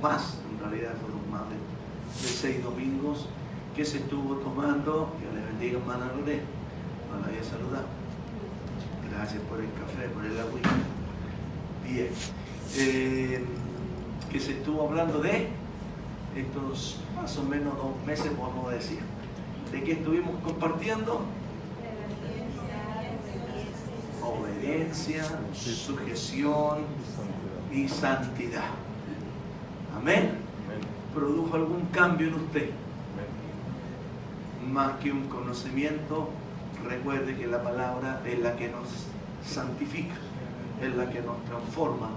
más, en realidad fueron más de 6 domingos que se estuvo tomando. Dios le bendiga, hermana Lorena, no la había saludado. Gracias por el café, por el agüita. Bien, que se estuvo hablando de estos más o menos 2 meses, podemos decir, de que estuvimos compartiendo obediencia, sujeción y santidad. Amén. ¿Produjo algún cambio en usted? Más que un conocimiento, recuerde que la palabra es la que nos santifica, es la que nos transforma,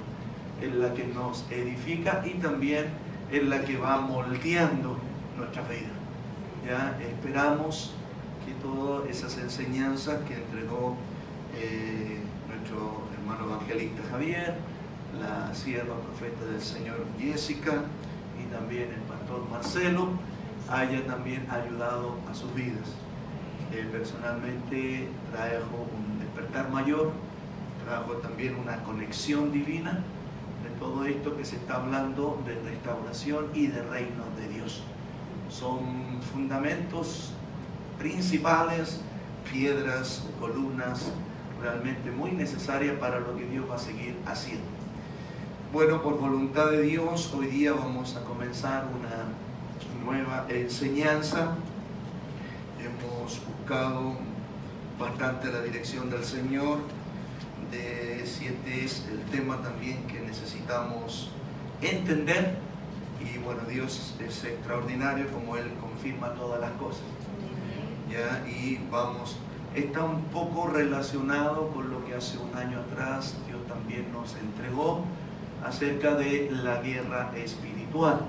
es la que nos edifica y también es la que va moldeando nuestra vida. Ya esperamos que todas esas enseñanzas que entregó nuestro hermano evangelista Javier, la sierva profeta del Señor Jessica y también el pastor Marcelo haya también ayudado a sus vidas. Personalmente trajo un despertar mayor, trajo también una conexión divina de todo esto que se está hablando de restauración y de reino de Dios. Son fundamentos principales, piedras, columnas realmente muy necesarias para lo que Dios va a seguir haciendo. Bueno, por voluntad de Dios, hoy día vamos a comenzar una nueva enseñanza. Hemos buscado bastante la dirección del Señor de si este es el tema también que necesitamos entender. Y bueno, Dios es extraordinario como Él confirma todas las cosas. ¿Ya? Y está un poco relacionado con lo que hace un año atrás Dios también nos entregó acerca de la guerra espiritual.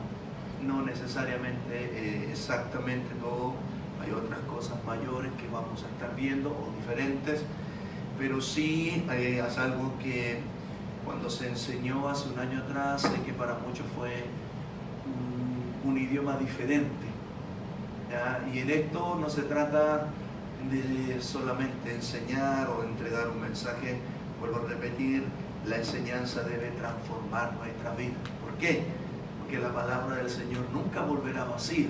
No necesariamente exactamente todo, hay otras cosas mayores que vamos a estar viendo o diferentes, pero sí es algo que cuando se enseñó hace un año atrás, sé que para muchos fue un idioma diferente. ¿Ya? Y en esto no se trata de solamente enseñar o entregar un mensaje, vuelvo a repetir, la enseñanza debe transformar nuestra vida. ¿Por qué? Porque la palabra del Señor nunca volverá vacía.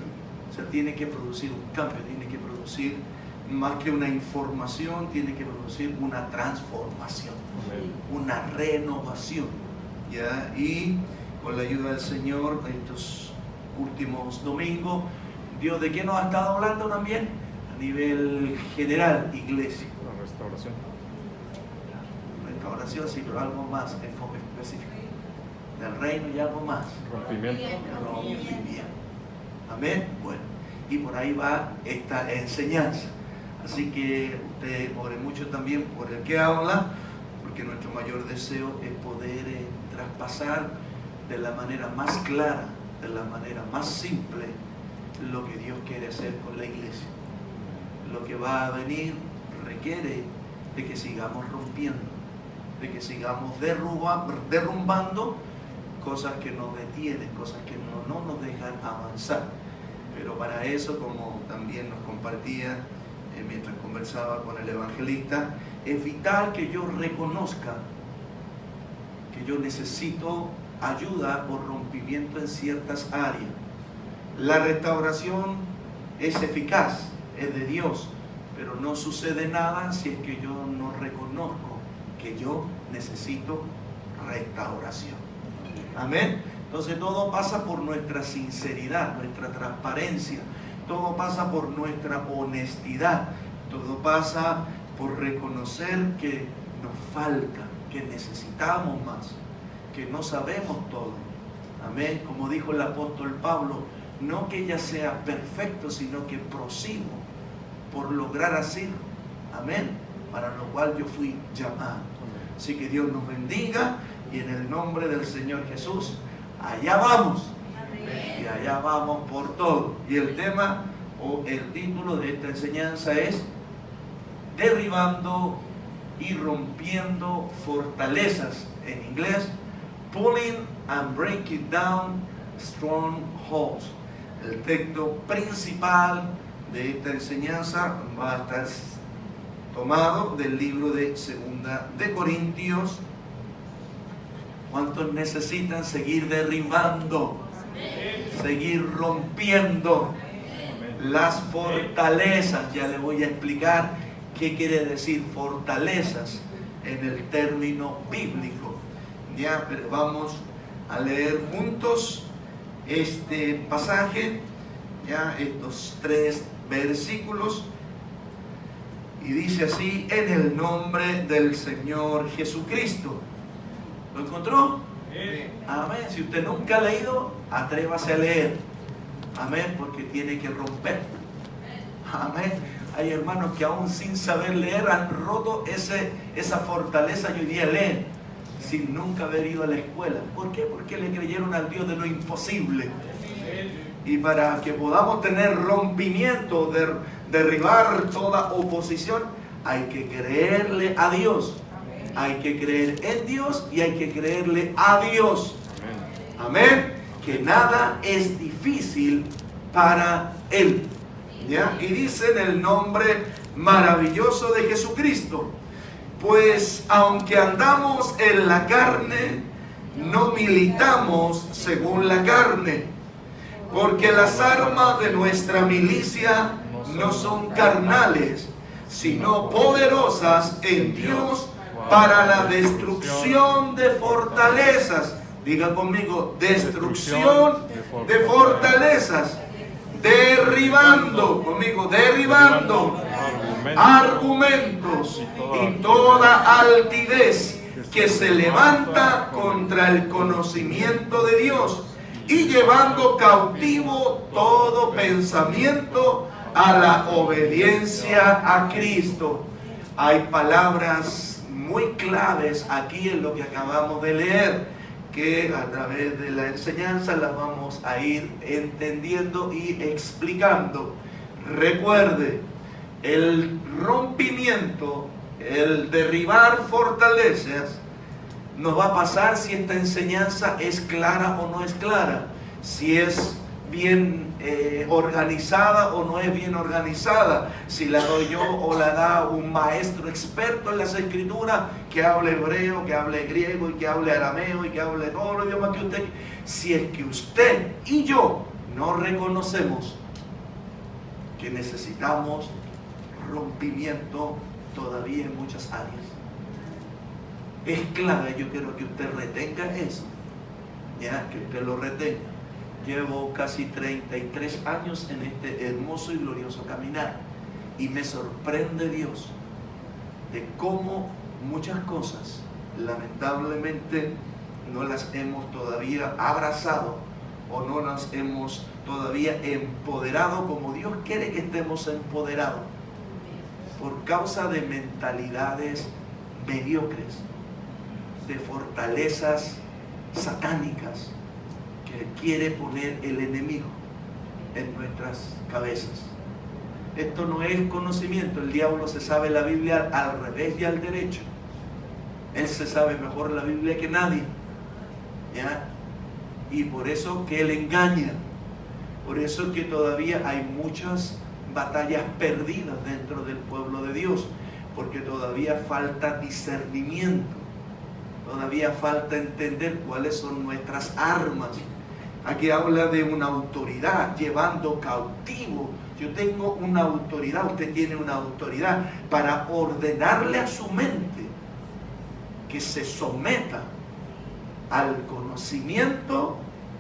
O sea, tiene que producir un cambio, tiene que producir más que una información, tiene que producir una transformación, una renovación. ¿Ya? Y con la ayuda del Señor, estos últimos domingos, Dios, ¿de qué nos ha estado hablando también? A nivel general, iglesia. La restauración. Restauración, sí, pero algo más, enfoque específico. Del reino y algo más. Rompimiento. Rompimiento. Amén. Bueno, y por ahí va esta enseñanza. Así que usted ore mucho también por el que habla, porque nuestro mayor deseo es poder traspasar de la manera más clara, de la manera más simple, lo que Dios quiere hacer con la iglesia. Lo que va a venir requiere de que sigamos rompiendo, de que sigamos derrumbando cosas que nos detienen, cosas que no nos dejan avanzar. Pero para eso, como también nos compartía mientras conversaba con el evangelista, es vital que yo reconozca que yo necesito ayuda o rompimiento en ciertas áreas. La restauración es eficaz, es de Dios, pero no sucede nada si es que yo no reconozco que yo necesito restauración. Amén. Entonces todo pasa por nuestra sinceridad, nuestra transparencia, todo pasa por nuestra honestidad, todo pasa por reconocer que nos falta, que necesitamos más, que no sabemos todo. Amén. Como dijo el apóstol Pablo, no que ella sea perfecto, sino que prosigo por lograr así. Amén. Para lo cual yo fui llamado. Así que Dios nos bendiga y en el nombre del Señor Jesús, allá vamos. Amén. Y allá vamos por todo. Y el tema o el título de esta enseñanza es derribando y rompiendo fortalezas. En inglés, pulling and breaking down strongholds. El texto principal de esta enseñanza va a estar tomado del libro de Segunda de Corintios. ¿Cuántos necesitan seguir derribando? Seguir rompiendo las fortalezas. Ya le voy a explicar qué quiere decir fortalezas en el término bíblico. Ya, pero vamos a leer juntos este pasaje, ya estos 3 versículos, y dice así: en el nombre del Señor Jesucristo. ¿Lo encontró? Amén. Si usted nunca ha leído, atrévase a leer. Amén, porque tiene que romper. Amén. Hay hermanos que aún sin saber leer han roto esa fortaleza y hoy día leen sin nunca haber ido a la escuela. ¿Por qué? Porque le creyeron al Dios de lo imposible. Y para que podamos tener rompimiento, derribar toda oposición, hay que creerle a Dios. Hay que creer en Dios y hay que creerle a Dios. Amén. Que nada es difícil para Él. ¿Ya? Y dice en el nombre maravilloso de Jesucristo: pues aunque andamos en la carne, no militamos según la carne, porque las armas de nuestra milicia no son carnales, sino poderosas en Dios para la destrucción de fortalezas. Diga conmigo: destrucción de fortalezas. Derribando, conmigo, derribando argumentos y toda altivez que se levanta contra el conocimiento de Dios, y llevando cautivo todo pensamiento a la obediencia a Cristo. Hay palabras muy claves aquí en lo que acabamos de leer, que a través de la enseñanza las vamos a ir entendiendo y explicando. Recuerde, el rompimiento, el derribar fortalezas, nos va a pasar si esta enseñanza es clara o no es clara, si es bien organizada o no es bien organizada, si la doy yo o la da un maestro experto en las escrituras que hable hebreo, que hable griego y que hable arameo y que hable todos los idiomas que usted. Si es que usted y yo no reconocemos que necesitamos rompimiento todavía en muchas áreas, es clave. Yo quiero que usted retenga eso, ya, que usted lo retenga. Llevo casi 33 años en este hermoso y glorioso caminar, y me sorprende Dios de cómo muchas cosas lamentablemente no las hemos todavía abrazado o no las hemos todavía empoderado como Dios quiere que estemos empoderados, por causa de mentalidades mediocres, de fortalezas satánicas que quiere poner el enemigo en nuestras cabezas. Esto no es conocimiento. El diablo se sabe la Biblia al revés y al derecho. Él se sabe mejor la Biblia que nadie, ¿ya? Y por eso que él engaña. Por eso que todavía hay muchas batallas perdidas dentro del pueblo de Dios, porque todavía falta discernimiento, todavía falta entender cuáles son nuestras armas. Aquí habla de una autoridad llevando cautivo. Yo tengo una autoridad, usted tiene una autoridad para ordenarle a su mente que se someta al conocimiento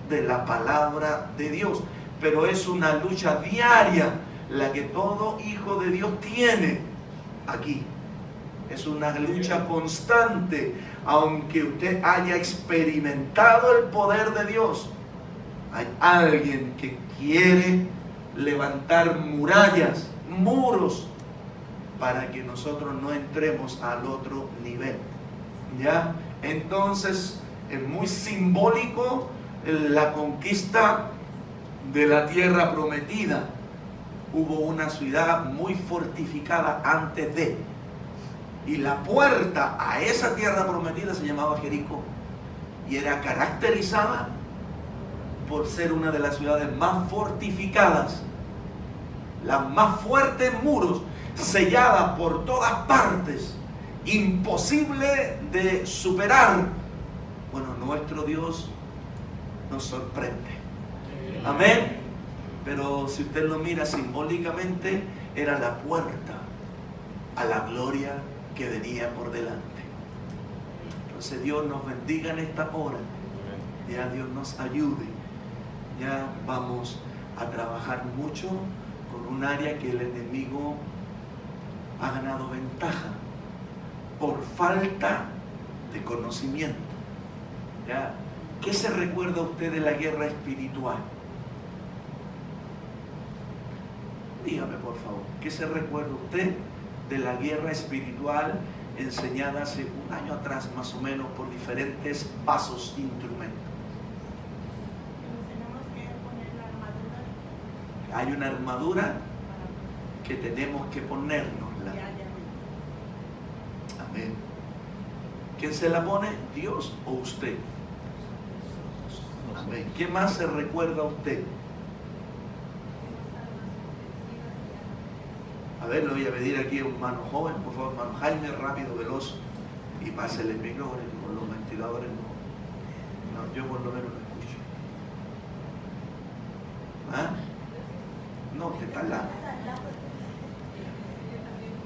de la palabra de Dios. Pero es una lucha diaria la que todo hijo de Dios tiene aquí. Es una lucha constante. Aunque usted haya experimentado el poder de Dios, hay alguien que quiere levantar murallas, muros, para que nosotros no entremos al otro nivel. ¿Ya? Entonces es muy simbólico la conquista de la tierra prometida. Hubo una ciudad muy fortificada antes de, y la puerta a esa tierra prometida se llamaba Jericó, y era caracterizada por ser una de las ciudades más fortificadas, las más fuertes muros, sellada por todas partes, imposible de superar. Bueno, nuestro Dios nos sorprende. Amén. Pero si usted lo mira simbólicamente, era la puerta a la gloria que venía por delante. Entonces Dios nos bendiga en esta hora. Ya Dios nos ayude. Ya vamos a trabajar mucho con un área que el enemigo ha ganado ventaja por falta de conocimiento. ¿Ya? ¿Qué se recuerda usted de la guerra espiritual? Dígame por favor, ¿qué se recuerda usted de la guerra espiritual enseñada hace un año atrás más o menos por diferentes vasos e instrumentos? Hay una armadura que tenemos que ponérnosla. Amén. ¿Quién se la pone? ¿Dios o usted? Amén. ¿Qué más se recuerda a usted? A ver, le voy a pedir aquí a un mano joven, por favor, mano Jaime, rápido, veloz, y pásele el micrófono, con los ventiladores no, yo por lo menos lo escucho. ¿Ah? No, que está al lado.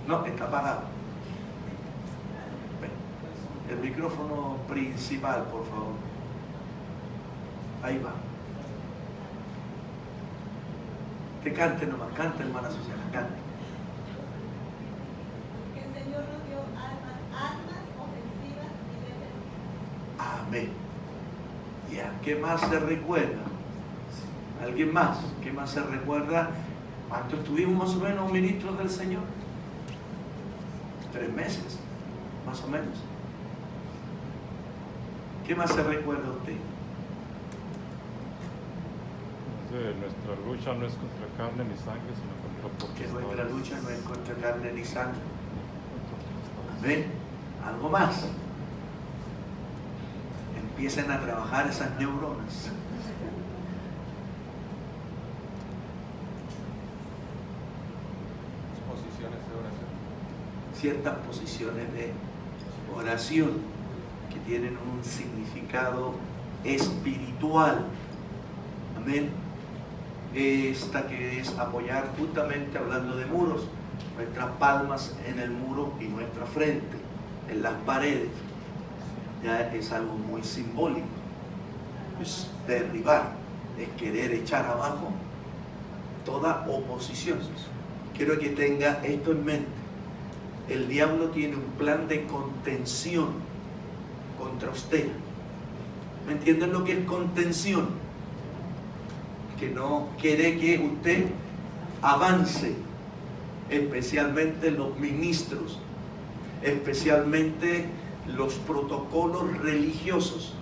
No, está apagado. El micrófono principal, por favor. Ahí va. Que cante nomás, cante, hermana Susana, cante. Que el Señor nos dio armas ofensivas y defensivas. Amén. Ya, ¿qué más se recuerda? ¿Alguien más? ¿Qué más se recuerda? ¿Cuánto estuvimos más o menos ministros del Señor? 3 meses, más o menos. ¿Qué más se recuerda usted? Nuestra lucha no es contra carne ni sangre, sino contra Que potestades. nuestra lucha no es contra carne ni sangre. Amén. ¿Algo más? Empiecen a trabajar esas neuronas. Posiciones de oración. Ciertas posiciones de oración que tienen un significado espiritual. Amén. Esta que es apoyar justamente hablando de muros, nuestras palmas en el muro y nuestra frente en las paredes. Ya es algo muy simbólico. Es derribar, es querer echar abajo toda oposición. Quiero que tenga esto en mente. El diablo tiene un plan de contención contra usted. ¿Me entienden lo que es contención? Que no quiere que usted avance, especialmente los ministros, especialmente los protocolos religiosos,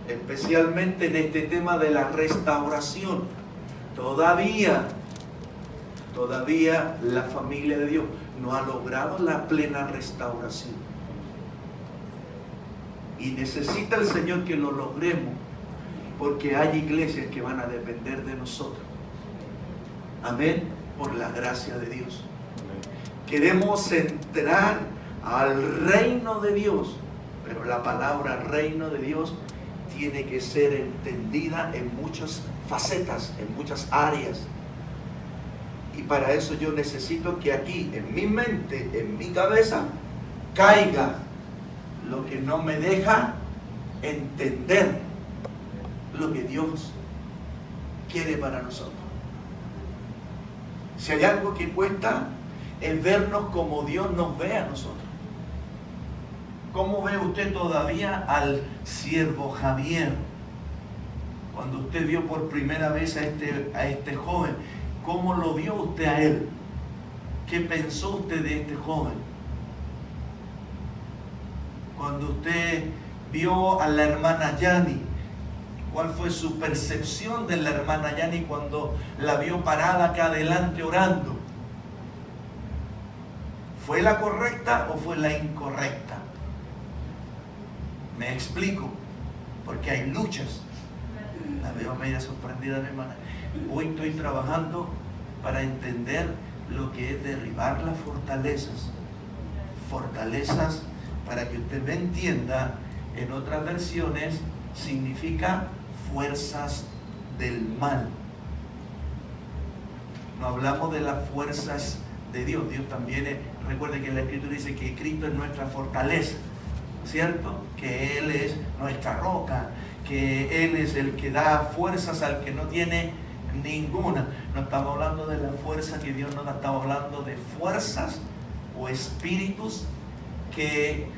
especialmente en este tema de la restauración. Todavía la familia de Dios no ha logrado la plena restauración. Y necesita el Señor que lo logremos, porque hay iglesias que van a depender de nosotros. Amén. Por la gracia de Dios. Queremos entrar al reino de Dios, pero la palabra reino de Dios tiene que ser entendida en muchas facetas, en muchas áreas. Y para eso yo necesito que aquí, en mi mente, en mi cabeza, caiga lo que no me deja entender lo que Dios quiere para nosotros. Si hay algo que cuesta, es vernos como Dios nos ve a nosotros. ¿Cómo ve usted todavía al siervo Javier? Cuando usted vio por primera vez a este joven, ¿cómo lo vio usted a él? ¿Qué pensó usted de este joven? Cuando usted vio a la hermana Yani, ¿cuál fue su percepción de la hermana Yani cuando la vio parada acá adelante orando? ¿Fue la correcta o fue la incorrecta? Me explico, porque hay luchas. La veo media sorprendida, mi hermana. Hoy estoy trabajando para entender lo que es derribar las fortalezas. Fortalezas, para que usted me entienda, en otras versiones significa fuerzas del mal. No hablamos de las fuerzas de Dios. Dios también es, recuerde que la Escritura dice que Cristo es nuestra fortaleza, ¿cierto? Que Él es nuestra roca, que Él es el que da fuerzas al que no tiene ninguna. No estamos hablando de la fuerza que Dios nos da, estamos hablando de fuerzas o espíritus que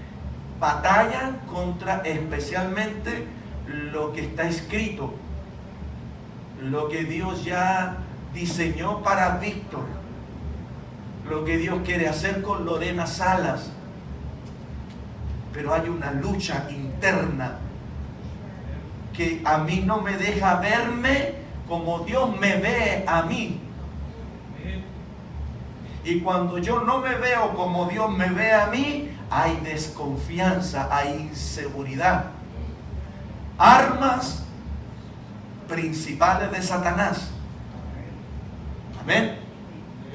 batallan contra especialmente lo que está escrito, lo que Dios ya diseñó para Víctor, lo que Dios quiere hacer con Lorena Salas. Pero hay una lucha interna que a mí no me deja verme como Dios me ve a mí. Y cuando yo no me veo como Dios me ve a mí, hay desconfianza, hay inseguridad. Armas principales de Satanás. Amén.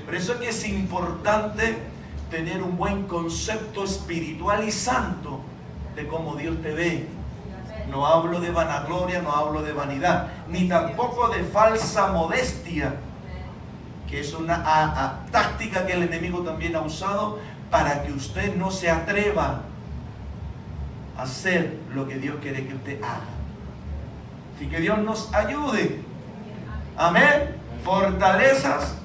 Por eso es que es importante tener un buen concepto espiritual y santo de cómo Dios te ve. No hablo de vanagloria, no hablo de vanidad, ni tampoco de falsa modestia, que es una táctica que el enemigo también ha usado para que usted no se atreva a hacer lo que Dios quiere que usted haga. Así que Dios nos ayude. Amén. Fortalezas.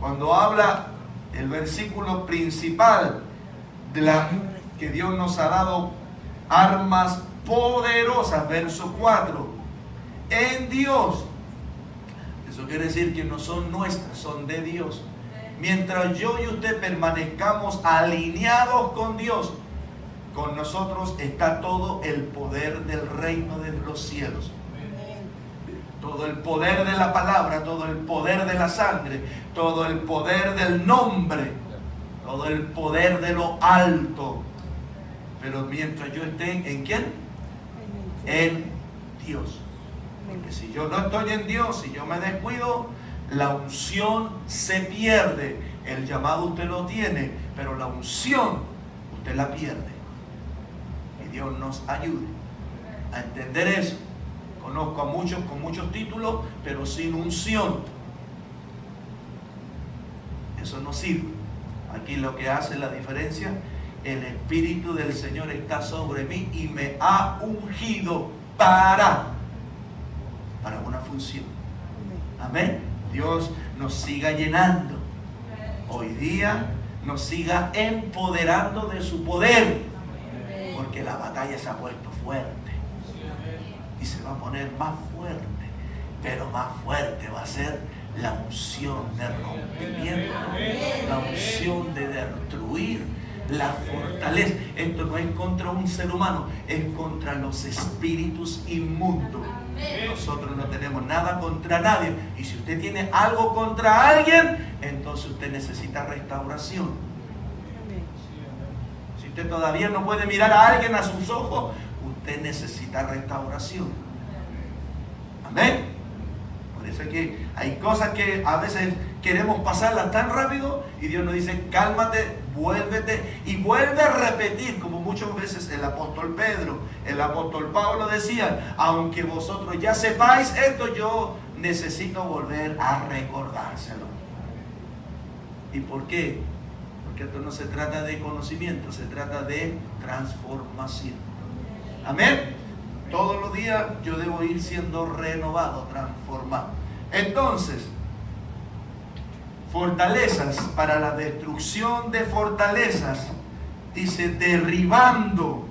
Cuando habla el versículo principal de la que Dios nos ha dado armas poderosas, verso 4, en Dios. Eso quiere decir que no son nuestras, son de Dios. Mientras yo y usted permanezcamos alineados con Dios, con nosotros está todo el poder del reino de los cielos. Todo el poder de la palabra, todo el poder de la sangre, todo el poder del nombre, todo el poder de lo alto. Pero mientras yo esté ¿en quién? En Dios. Porque si yo no estoy en Dios, si yo me descuido, la unción se pierde. El llamado usted lo tiene, pero la unción usted la pierde. Y Dios nos ayude a entender eso. Conozco a muchos con muchos títulos, pero sin unción. Eso no sirve. Aquí lo que hace la diferencia, el Espíritu del Señor está sobre mí y me ha ungido para una función. Amén. Dios nos siga llenando. Hoy día nos siga empoderando de su poder. Porque la batalla se ha puesto fuerte. Y se va a poner más fuerte. Pero más fuerte va a ser la unción de rompimiento. La unción de destruir. La fortaleza. Esto no es contra un ser humano, es contra los espíritus inmundos. Nosotros no tenemos nada contra nadie. Y si usted tiene algo contra alguien, entonces usted necesita restauración. Si usted todavía no puede mirar a alguien a sus ojos, usted necesita restauración. Amén. Por eso es que hay cosas que a veces queremos pasarlas tan rápido y Dios nos dice, cálmate, vuélvete, y vuelve a repetir, como muchas veces el apóstol Pedro, el apóstol Pablo decían, aunque vosotros ya sepáis esto, yo necesito volver a recordárselo. ¿Y por qué? Porque esto no se trata de conocimiento, se trata de transformación. Amén. Todos los días yo debo ir siendo renovado, transformado. Entonces, fortalezas para la destrucción de fortalezas, dice, derribando,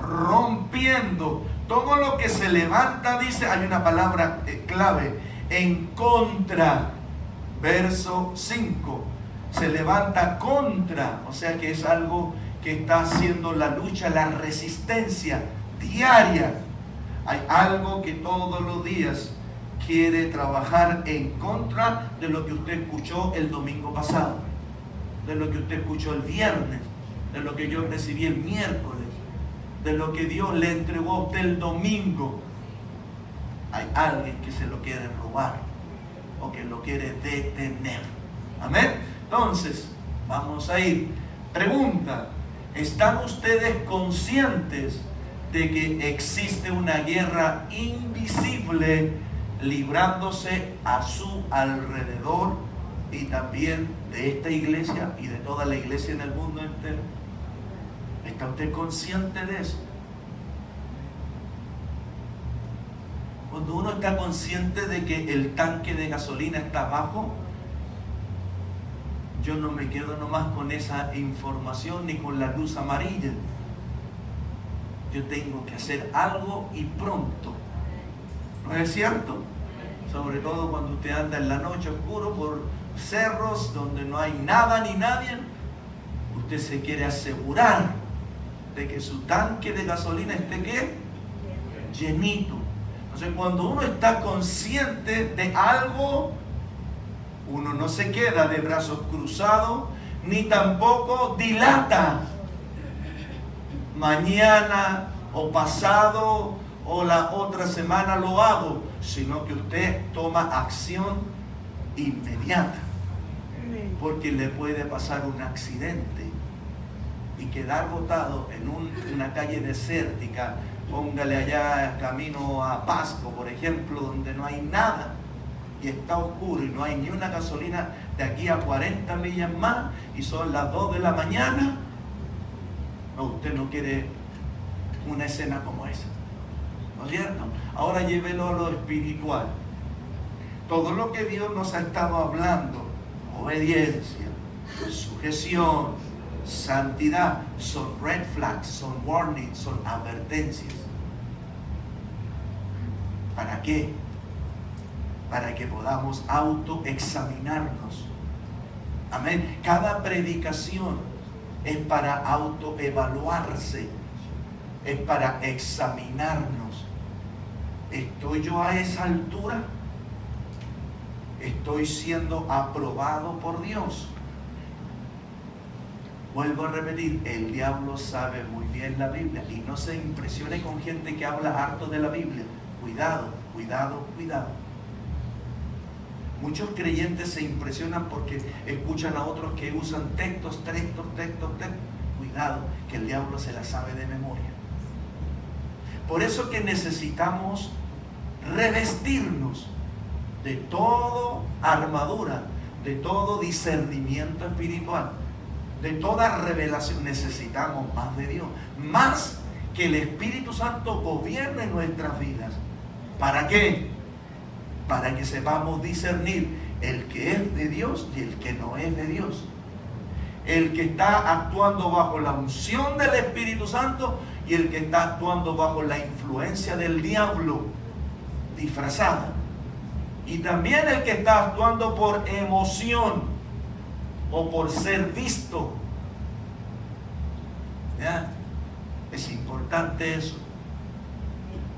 rompiendo, todo lo que se levanta, dice, hay una palabra clave, en contra, verso 5, se levanta contra, o sea que es algo que está haciendo la lucha, la resistencia diaria. Hay algo que todos los días quiere trabajar en contra de lo que usted escuchó el domingo pasado, de lo que usted escuchó el viernes, de lo que yo recibí el miércoles, de lo que Dios le entregó a usted el domingo. Hay alguien que se lo quiere robar o que lo quiere detener. Amén. Entonces, vamos a ir. Pregunta: ¿están ustedes conscientes de que existe una guerra invisible, librándose a su alrededor y también de esta iglesia y de toda la iglesia en el mundo entero. ¿Está usted consciente de eso? Cuando uno está consciente de que el tanque de gasolina está bajo, yo no me quedo nomás con esa información ni con la luz amarilla. Yo tengo que hacer algo y pronto. ¿No es cierto? Sobre todo cuando usted anda en la noche oscuro por cerros donde no hay nada ni nadie. Usted se quiere asegurar de que su tanque de gasolina esté ¿qué? Llenito. Entonces cuando uno está consciente de algo, uno no se queda de brazos cruzados, ni tampoco dilata. Mañana o pasado o la otra semana lo hago, sino que usted toma acción inmediata. Porque le puede pasar un accidente y quedar botado en una calle desértica. Póngale allá camino a Pasco, por ejemplo, donde no hay nada y está oscuro y no hay ni una gasolina de aquí a 40 millas más y son las 2 de la mañana. No, usted no quiere una escena como esa, ¿no es cierto? Ahora llévelo a lo espiritual. Todo lo que Dios nos ha estado hablando, obediencia, sujeción, santidad, son red flags, son warnings, son advertencias. ¿Para qué? Para que podamos autoexaminarnos. Amén. Cada predicación es para autoevaluarse, es para examinarnos. ¿Estoy yo a esa altura? ¿Estoy siendo aprobado por Dios? Vuelvo a repetir, el diablo sabe muy bien la Biblia y no se impresione con gente que habla harto de la Biblia. Cuidado, cuidado, cuidado. Muchos creyentes se impresionan porque escuchan a otros que usan textos. Cuidado, que el diablo se la sabe de memoria. Por eso que necesitamos revestirnos de toda armadura, de todo discernimiento espiritual, de toda revelación. Necesitamos más de Dios, más que el Espíritu Santo gobierne nuestras vidas. ¿Para qué? Para que sepamos discernir el que es de Dios y el que no es de Dios. El que está actuando bajo la unción del Espíritu Santo y el que está actuando bajo la influencia del diablo disfrazada. Y también el que está actuando por emoción o por ser visto. ¿Ya? Es importante eso.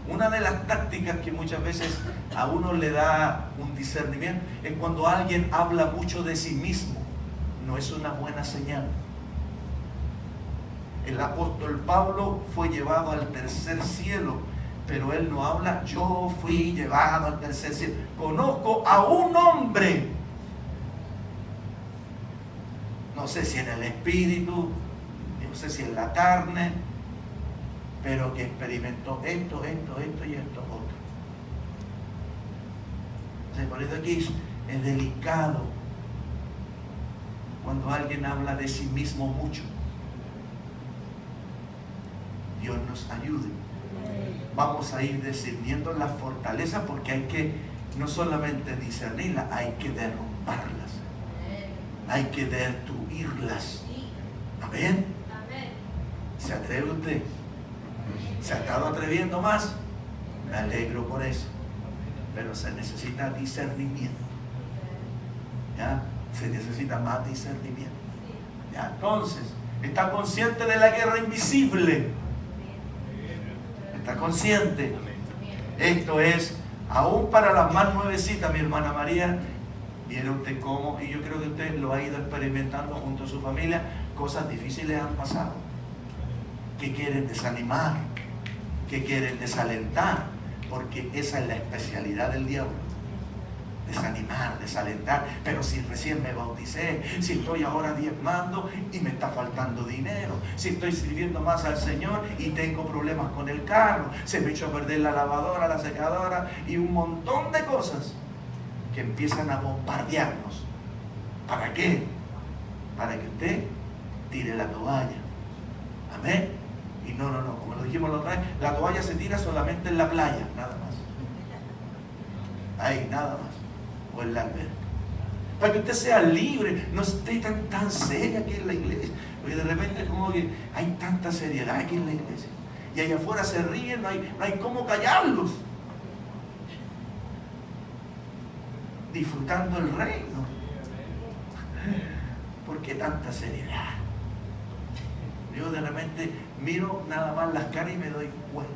Una de las tácticas que muchas veces a uno le da un discernimiento es cuando alguien habla mucho de sí mismo. No es una buena señal. El apóstol Pablo fue llevado al tercer cielo, pero él no habla, yo fui llevado al tercer cielo. Conozco a un hombre, no sé si en el espíritu, no sé si en la carne, pero que experimentó esto y esto otro. Entonces, por eso aquí es delicado cuando alguien habla de sí mismo mucho. Dios nos ayude. Vamos a ir discerniendo las fortalezas porque hay que no solamente discernirlas, hay que derrumbarlas. Hay que destruirlas. Amén. ¿Se atreve usted? ¿Se ha estado atreviendo más? Me alegro por eso. Pero se necesita discernimiento. ¿Ya? Se necesita más discernimiento. ¿Ya? Entonces, está consciente de la guerra invisible. Está consciente. Esto es, aún para las más nuevecitas, mi hermana María, vieron usted cómo, y yo creo que usted lo ha ido experimentando junto a su familia, cosas difíciles han pasado, que quieren desanimar, que quieren desalentar, porque esa es la especialidad del diablo. desanimar, desalentar. Pero si recién me bauticé, si estoy ahora diezmando y me está faltando dinero, si estoy sirviendo más al Señor y tengo problemas con el carro, se me echó a perder la lavadora, la secadora y un montón de cosas que empiezan a bombardearnos. ¿Para qué? Para que usted tire la toalla. Amén. Y no, como lo dijimos la otra vez, la toalla se tira solamente en la playa, nada más. Ahí, nada más. O en la alberca. Para que usted sea libre, no esté tan seria aquí en la iglesia. Porque de repente como que hay tanta seriedad aquí en la iglesia. Y allá afuera se ríen, no hay cómo callarlos. Disfrutando el reino. ¿Por qué tanta seriedad? Yo de repente miro nada más las caras y me doy cuenta.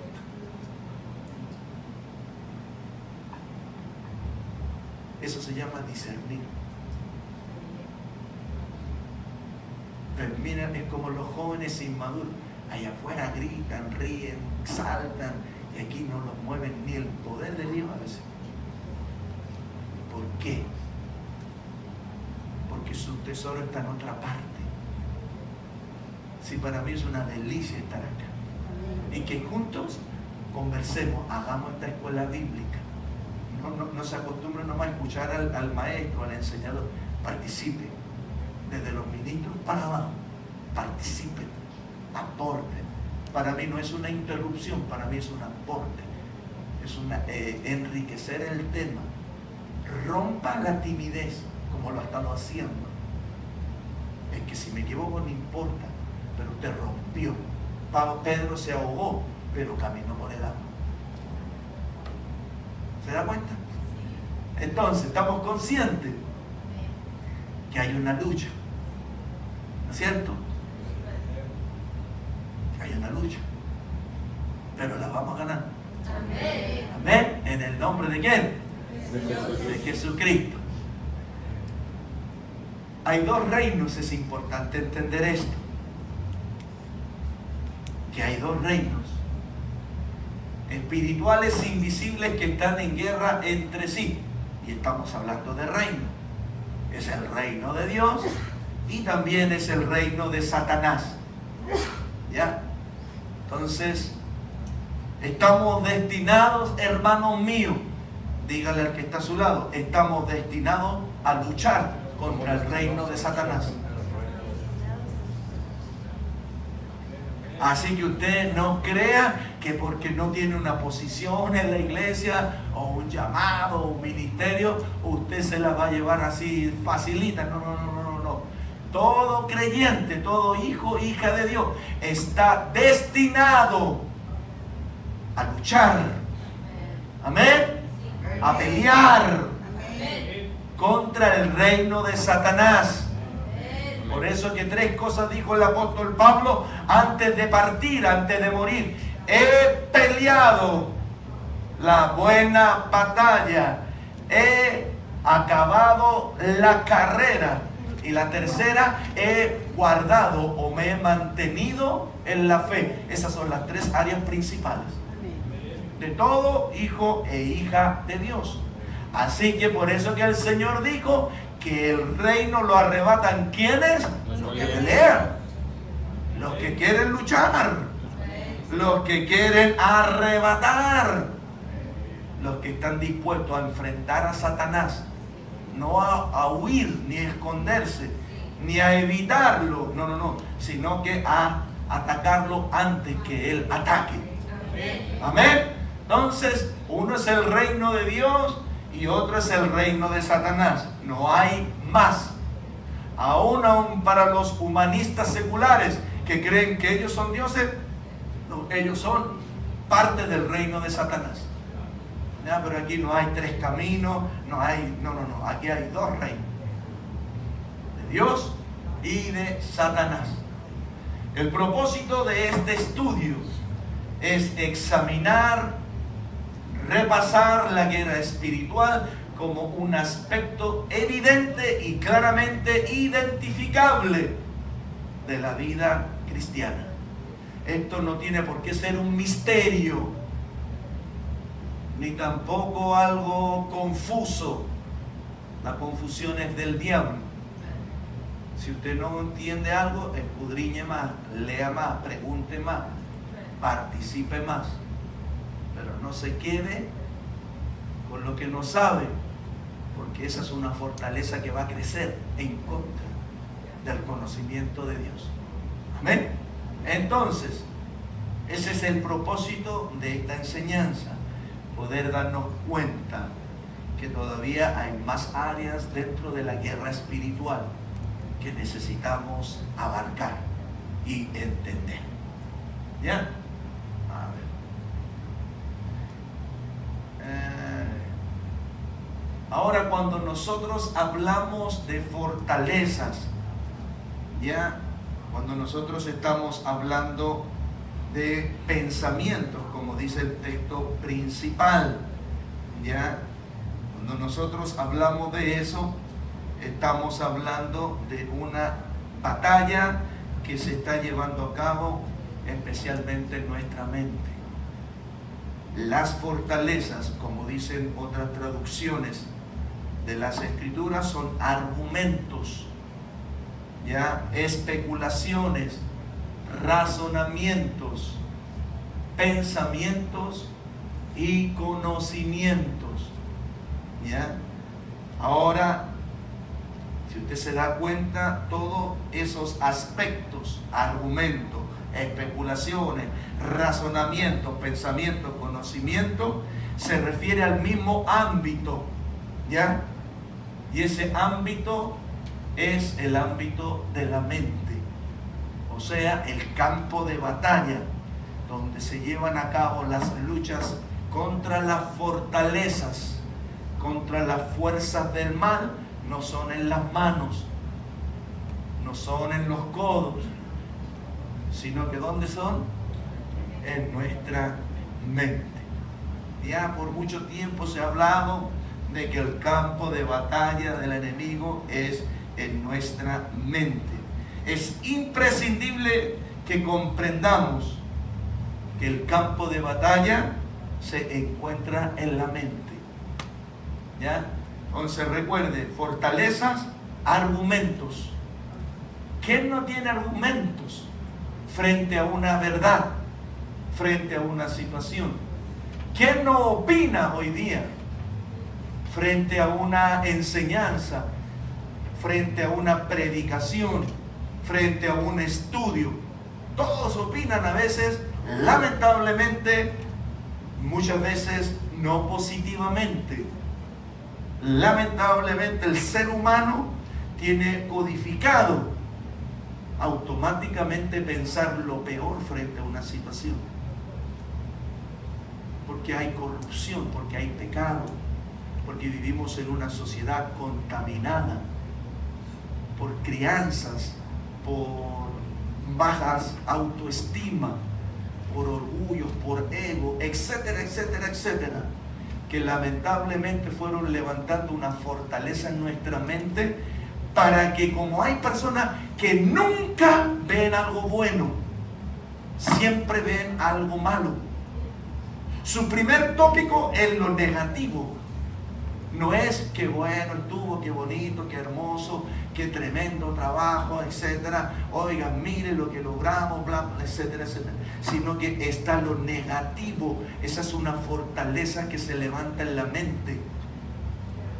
Eso se llama discernir. Terminan, es como los jóvenes inmaduros. Allá afuera gritan, ríen, saltan, y aquí no los mueven ni el poder de Dios a veces. ¿Por qué? Porque su tesoro está en otra parte. Si para mí es una delicia estar acá. Y que juntos conversemos, hagamos esta escuela bíblica. No se acostumbren nomás a escuchar al maestro, al enseñador. Participen. Desde los ministros para abajo. Participen. Aporten. Para mí no es una interrupción, para mí es un aporte. Es enriquecer el tema. Rompa la timidez, como lo ha estado haciendo. Es que si me equivoco no importa, pero usted rompió. Pedro se ahogó, pero caminó por el agua. ¿Se da cuenta? Entonces, estamos conscientes que hay una lucha. ¿No es cierto? Que hay una lucha. Pero la vamos a ganar. Amén. Amén. ¿En el nombre de quién? De Jesucristo. Hay dos reinos, es importante entender esto. Que hay dos reinos espirituales invisibles que están en guerra entre sí. Y estamos hablando de reino. Es el reino de Dios y también es el reino de Satanás. ¿Ya? Entonces, estamos destinados, hermanos míos, dígale al que está a su lado, estamos destinados a luchar contra el reino de Satanás. Así que usted no crea que porque no tiene una posición en la iglesia o un llamado o un ministerio, usted se la va a llevar así facilita. No. Todo creyente, todo hijo, hija de Dios está destinado a luchar. Amén. A pelear contra el reino de Satanás. Por eso que tres cosas dijo el apóstol Pablo antes de partir, antes de morir. He peleado la buena batalla. He acabado la carrera. Y la tercera, he guardado o me he mantenido en la fe. Esas son las tres áreas principales de todo hijo e hija de Dios. Así que por eso que el Señor dijo que el reino lo arrebatan ¿quiénes? Los que pelean, los que quieren luchar, los que quieren arrebatar, los que están dispuestos a enfrentar a Satanás, no a huir ni a esconderse ni a evitarlo, no, sino que a atacarlo antes que él ataque. Amén. Entonces, uno es el reino de Dios y otro es el reino de Satanás. No hay más. Aún para los humanistas seculares que creen que ellos son dioses, no, ellos son parte del reino de Satanás. Ya, pero aquí no hay tres caminos, no, aquí hay dos reinos, de Dios y de Satanás. El propósito de este estudio es examinar, repasar la guerra espiritual como un aspecto evidente y claramente identificable de la vida cristiana. Esto no tiene por qué ser un misterio, ni tampoco algo confuso, La confusión es del diablo. Si usted no entiende algo, escudriñe más, lea más, pregunte más, participe más. Pero no se quede con lo que no sabe, porque esa es una fortaleza que va a crecer en contra del conocimiento de Dios. Amén. Entonces, ese es el propósito de esta enseñanza, poder darnos cuenta que todavía hay más áreas dentro de la guerra espiritual que necesitamos abarcar y entender. ¿Ya? A ver. Ahora, cuando nosotros hablamos de fortalezas, ¿ya? Cuando nosotros estamos hablando de pensamientos, como dice el texto principal, ¿ya? Cuando nosotros hablamos de eso, estamos hablando de una batalla que se está llevando a cabo especialmente en nuestra mente. Las fortalezas, como dicen otras traducciones de las Escrituras, son argumentos, ya, especulaciones, razonamientos, pensamientos y conocimientos. ¿Ya? Ahora, si usted se da cuenta, todos esos aspectos, argumentos, especulaciones, razonamientos, pensamientos, conocimiento, se refiere al mismo ámbito, ¿ya? Y ese ámbito es el ámbito de la mente, o sea, el campo de batalla donde se llevan a cabo las luchas contra las fortalezas, contra las fuerzas del mal. No son en las manos, no son en los codos, sino que ¿dónde son? En nuestra mente. Ya por mucho tiempo se ha hablado de que el campo de batalla del enemigo es en nuestra mente. Es imprescindible que comprendamos que el campo de batalla se encuentra en la mente. ¿Ya? Entonces recuerde, fortalezas, argumentos. ¿Quién no tiene argumentos frente a una verdad, frente a una situación? ¿Quién no opina hoy día frente a una enseñanza, frente a una predicación, frente a un estudio? Todos opinan a veces, lamentablemente, muchas veces no positivamente. Lamentablemente el ser humano tiene codificado automáticamente pensar lo peor frente a una situación, porque hay corrupción, porque hay pecado, porque vivimos en una sociedad contaminada por crianzas, por bajas autoestima, por orgullos, por ego, etcétera, etcétera, etcétera, que lamentablemente fueron levantando una fortaleza en nuestra mente para que, como hay personas que nunca ven algo bueno, siempre ven algo malo. Su primer tópico es lo negativo. No es que bueno estuvo, qué bonito, qué hermoso, qué tremendo trabajo, etcétera. Oigan, mire lo que logramos, bla, bla, etcétera, etcétera. Sino que está lo negativo. Esa es una fortaleza que se levanta en la mente,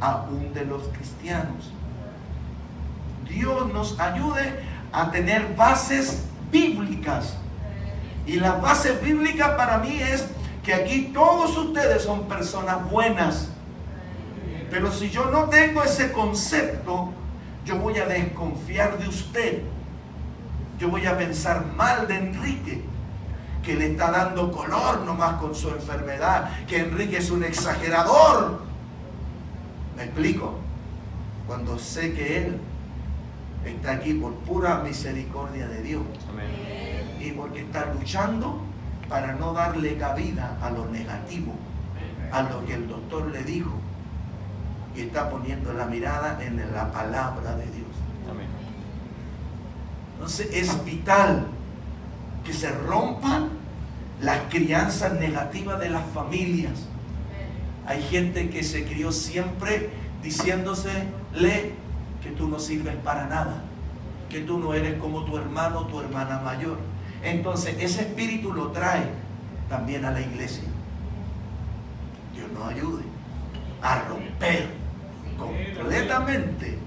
aún de los cristianos. Dios nos ayude a tener bases bíblicas. Y las bases bíblicas para mí es que aquí todos ustedes son personas buenas. Pero si yo no tengo ese concepto, yo voy a desconfiar de usted. Yo voy a pensar mal de Enrique, que le está dando color nomás con su enfermedad, que Enrique es un exagerador. ¿Me explico? Cuando sé que él está aquí por pura misericordia de Dios. Amén. Y porque está luchando para no darle cabida a lo negativo, a lo que el doctor le dijo. Y está poniendo la mirada en la palabra de Dios. Amén. Entonces es vital que se rompan las crianzas negativas de las familias. Hay gente que se crió siempre diciéndosele que tú no sirves para nada, que tú no eres como tu hermano o tu hermana mayor. Entonces ese espíritu lo trae también a la iglesia. Dios nos ayude a romper completamente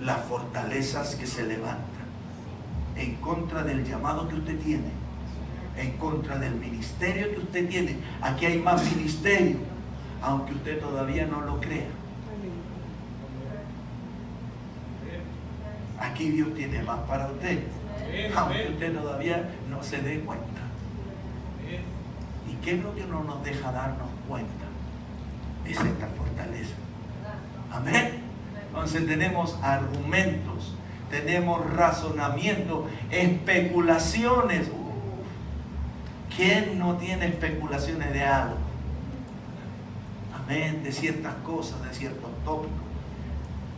las fortalezas que se levantan en contra del llamado que usted tiene, en contra del ministerio que usted tiene. Aquí hay más ministerio, aunque usted todavía no lo crea. Aquí Dios tiene más para usted, aunque usted todavía no se dé cuenta. ¿Y qué es lo que no nos deja darnos cuenta? Es esta fortaleza. Amén. Entonces tenemos argumentos, tenemos razonamiento, especulaciones. ¿Quién no tiene especulaciones de algo? Amén, de ciertas cosas, de ciertos tópicos.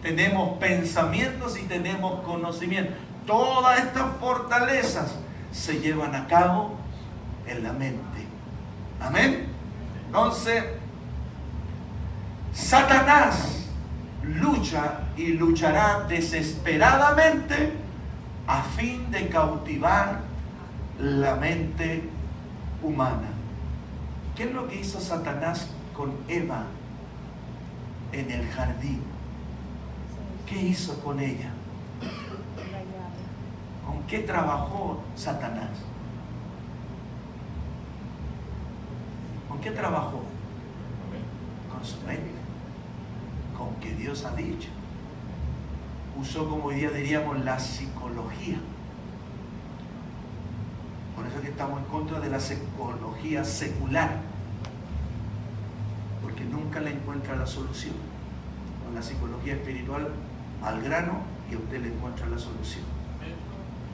Tenemos pensamientos y tenemos conocimiento. Todas estas fortalezas se llevan a cabo en la mente. Amén. Entonces, Satanás lucha y luchará desesperadamente a fin de cautivar la mente humana. ¿Qué es lo que hizo Satanás con Eva en el jardín? ¿Qué hizo con ella? ¿Con qué trabajó Satanás? ¿Con qué trabajó? Con su mente, con que Dios ha dicho. Usó, como hoy día diríamos, la psicología. Por eso es que estamos en contra de la psicología secular, porque nunca le encuentra la solución. Con la psicología espiritual, al grano, y a usted le encuentra la solución,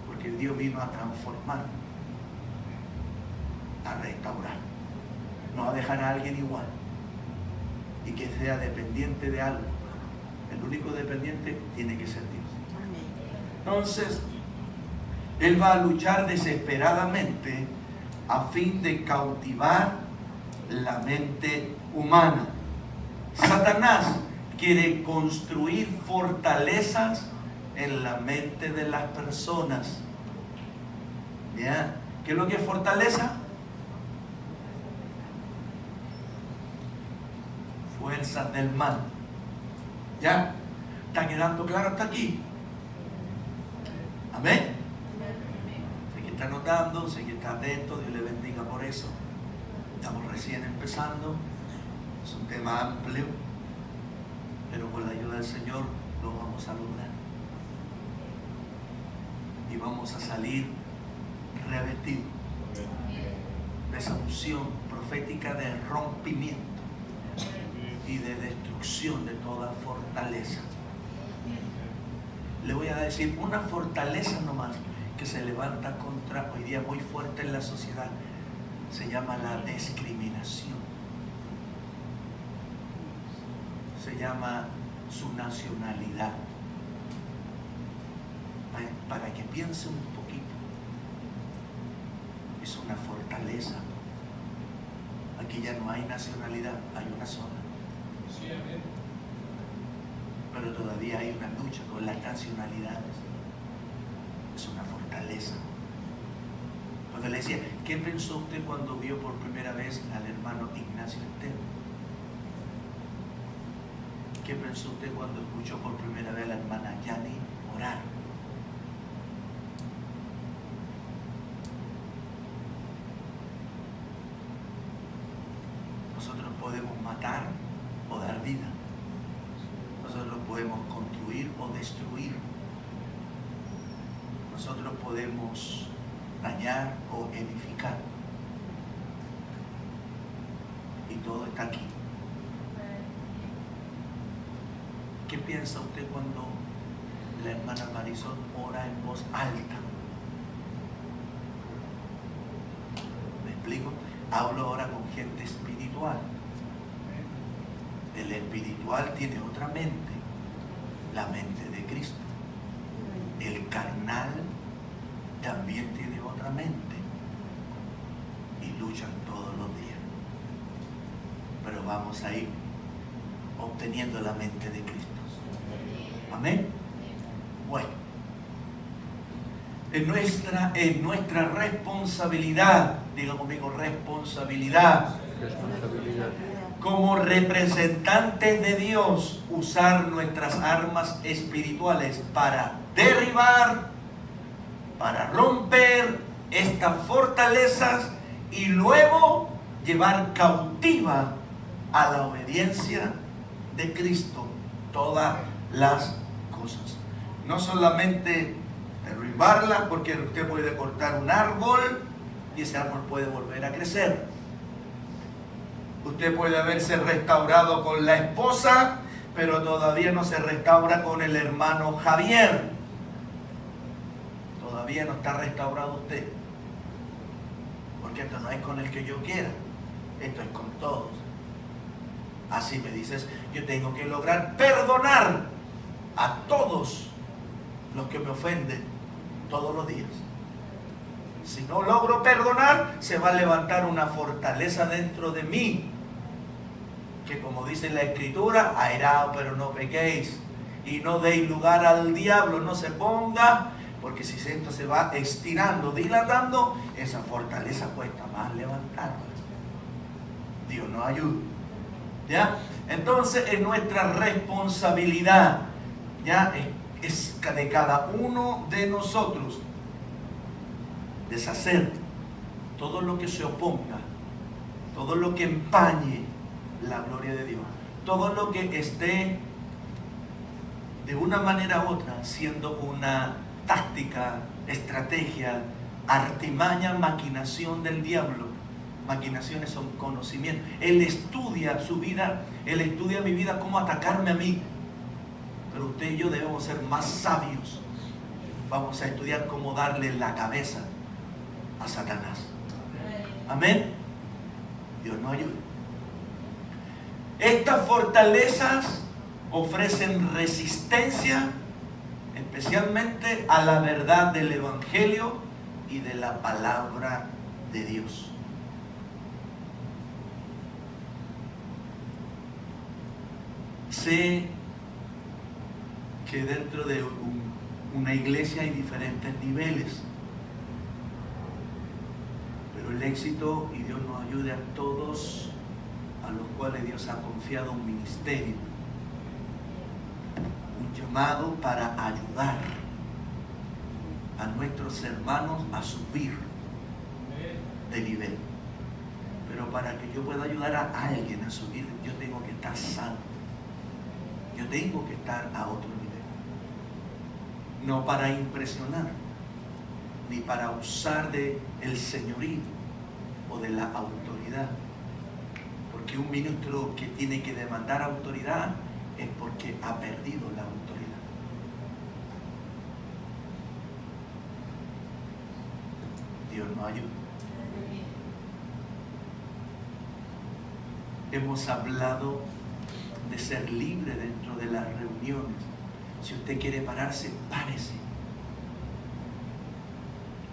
porque Dios vino a transformar, a restaurar, no a dejar a alguien igual y que sea dependiente de algo. El único dependiente tiene que ser Dios. Entonces Él va a luchar desesperadamente a fin de cautivar la mente humana. Satanás quiere construir fortalezas en la mente de las personas. ¿Ya? ¿Qué es lo que es fortaleza? Fuerzas del mal. ¿Ya? ¿Está quedando claro hasta aquí? Amén. Sé que está anotando, sé que está atento, Dios le bendiga por eso. Estamos recién empezando, es un tema amplio, pero con la ayuda del Señor lo vamos a lograr. Y vamos a salir revestidos de esa unción profética de rompimiento y de destrucción de toda fortaleza. Le voy a decir una fortaleza nomás que se levanta contra, hoy día muy fuerte en la sociedad, se llama la discriminación. Se llama su nacionalidad. Para que piense un poquito, es una fortaleza. Aquí ya no hay nacionalidad, hay una sola. Pero todavía hay una lucha con las nacionalidades. Es una fortaleza. Cuando le decía, ¿qué pensó usted cuando vio por primera vez al hermano Ignacio Estero? ¿Qué pensó usted cuando escuchó por primera vez a la hermana Yani orar? Nosotros podemos matar o dar vida. Nosotros podemos construir o destruir. Nosotros podemos dañar o edificar. Y todo está aquí. ¿Qué piensa usted cuando la hermana Marisol ora en voz alta? ¿Me explico? Hablo ahora con gente espiritual. El espiritual tiene otra mente, la mente de Cristo. El carnal también tiene otra mente y luchan todos los días. Pero vamos a ir obteniendo la mente de Cristo. Amén. Bueno, es nuestra responsabilidad, diga conmigo, responsabilidad, como representantes de Dios, usar nuestras armas espirituales para derribar, para romper estas fortalezas y luego llevar cautiva a la obediencia de Cristo todas las cosas. No solamente derribarla, porque usted puede cortar un árbol y ese árbol puede volver a crecer. Usted puede haberse restaurado con la esposa, pero todavía no se restaura con el hermano Javier. Todavía no está restaurado usted. Porque esto no es con el que yo quiera, esto es con todos. Así me dices, yo tengo que lograr perdonar a todos los que me ofenden todos los días. Si no logro perdonar, se va a levantar una fortaleza dentro de mí, que como dice la Escritura, airado pero no pequéis, y no deis lugar al diablo, no se ponga, porque si esto se va estirando, dilatando, esa fortaleza cuesta más levantarla. Dios nos ayude. ¿Ya? Entonces es nuestra responsabilidad, ¿ya? Es de cada uno de nosotros deshacer todo lo que se oponga, todo lo que empañe la gloria de Dios, todo lo que esté de una manera u otra siendo una táctica, estrategia, artimaña, maquinación del diablo. Maquinaciones son conocimientos. Él estudia su vida, él estudia mi vida, cómo atacarme a mí. Pero usted y yo debemos ser más sabios. Vamos a estudiar cómo darle la cabeza a Satanás. Amén. Dios nos ayude. Estas fortalezas ofrecen resistencia, especialmente a la verdad del Evangelio y de la palabra de Dios. Sé que dentro de una iglesia hay diferentes niveles, pero el éxito, y Dios nos ayude a todos a los cuales Dios ha confiado un ministerio, un llamado para ayudar a nuestros hermanos a subir de nivel. Pero para que yo pueda ayudar a alguien a subir, yo tengo que estar sano. Yo tengo que estar a otro nivel. No para impresionar, ni para usar de el señorío o de la autoridad. Porque un ministro que tiene que demandar autoridad es porque ha perdido la autoridad. Dios nos ayude. Hemos hablado de ser libre dentro de las reuniones. Si usted quiere pararse, párese.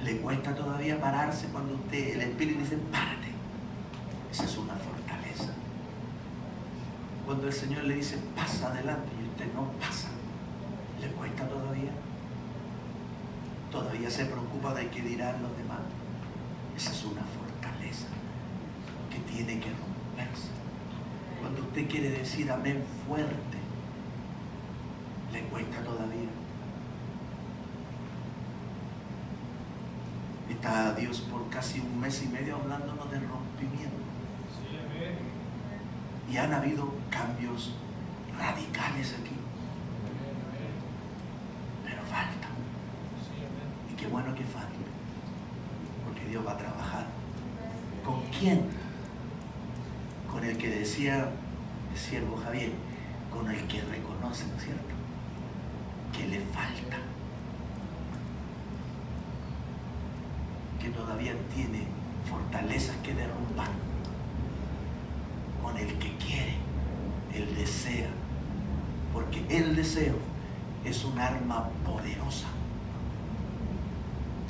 ¿Le cuesta todavía pararse cuando el Espíritu dice párate? Esa es una fortaleza. Cuando el Señor le dice pasa adelante y usted no pasa, ¿le cuesta todavía? Todavía se preocupa de qué dirán los demás. Esa es una fortaleza que tiene que romperse. Cuando usted quiere decir amén fuerte, ¿le cuesta todavía? Está Dios por casi un mes y medio hablándonos de rompimiento. Y han habido cambios radicales aquí. Pero falta. Y qué bueno que falta. Porque Dios va a trabajar. ¿Con quién? Con el que decía el siervo Javier, con el que reconoce, ¿no es cierto?, que le falta, que todavía tiene fortalezas que derrumbar, con el que quiere, el desea, porque el deseo es un arma poderosa,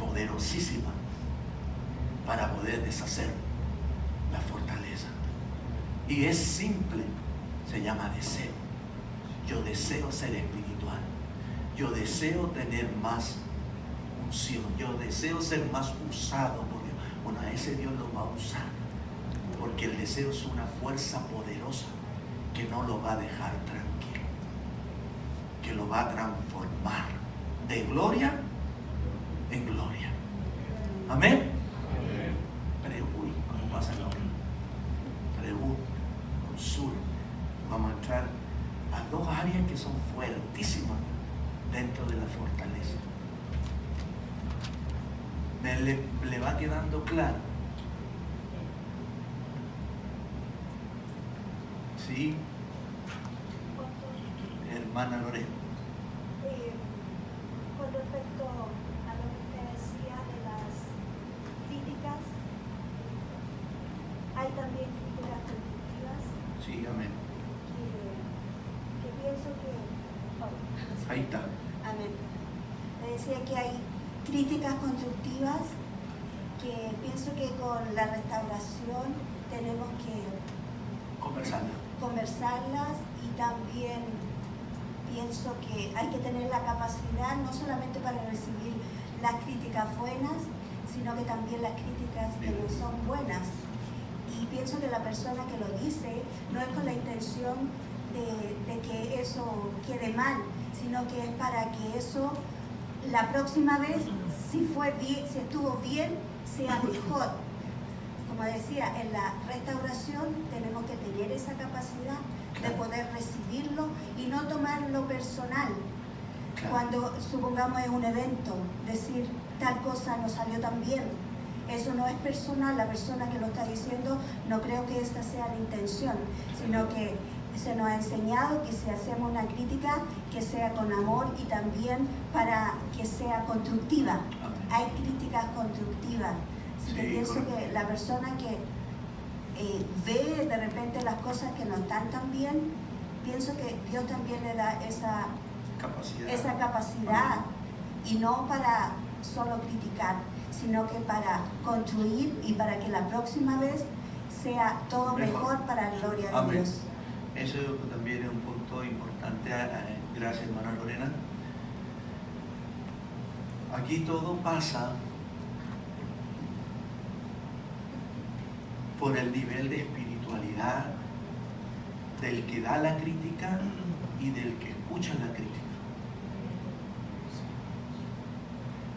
poderosísima, para poder deshacer la fortaleza. Y es simple Se llama deseo. Yo deseo ser espiritual. Yo deseo tener más unción. Yo deseo ser más usado por Dios. Bueno, a ese Dios lo va a usar. Porque el deseo es una fuerza poderosa que no lo va a dejar tranquilo. Que lo va a transformar de gloria en gloria. Amén. Pregunta, ¿cómo pasa la hora? Pregunta, consulta. Vamos a entrar a dos áreas que son fuertísimas dentro de la fortaleza. ¿Le va quedando claro? Sí. Hermana Lorena. Con respecto a lo que usted decía de las críticas, hay también críticas constructivas Sí, amén. que pienso que... Ahí está. Amén. Le decía que hay críticas constructivas que pienso que con la restauración tenemos que conversarlas, y también pienso que hay que tener la capacidad no solamente para recibir las críticas buenas, sino que también las críticas que no son buenas. Y pienso que la persona que lo dice no es con la intención de que eso quede mal, sino que es para que eso la próxima vez, si estuvo bien, sea mejor. Como decía, en la restauración tenemos que tener esa capacidad de poder recibirlo y no tomarlo personal. Cuando supongamos es un evento, decir tal cosa no salió tan bien, eso no es personal. La persona que lo está diciendo, no creo que esta sea la intención, sino que se nos ha enseñado que si hacemos una crítica, que sea con amor y también para que sea constructiva. Hay críticas constructivas. Así que pienso que la persona que ve de repente las cosas que no están tan bien, pienso que Dios también le da esa capacidad, y no para solo criticar, sino que para construir y para que la próxima vez sea todo mejor para la gloria de Amén. Dios. Eso también es un punto importante. Gracias, hermana Lorena. Aquí todo pasa por el nivel de espiritualidad del que da la crítica y del que escucha la crítica.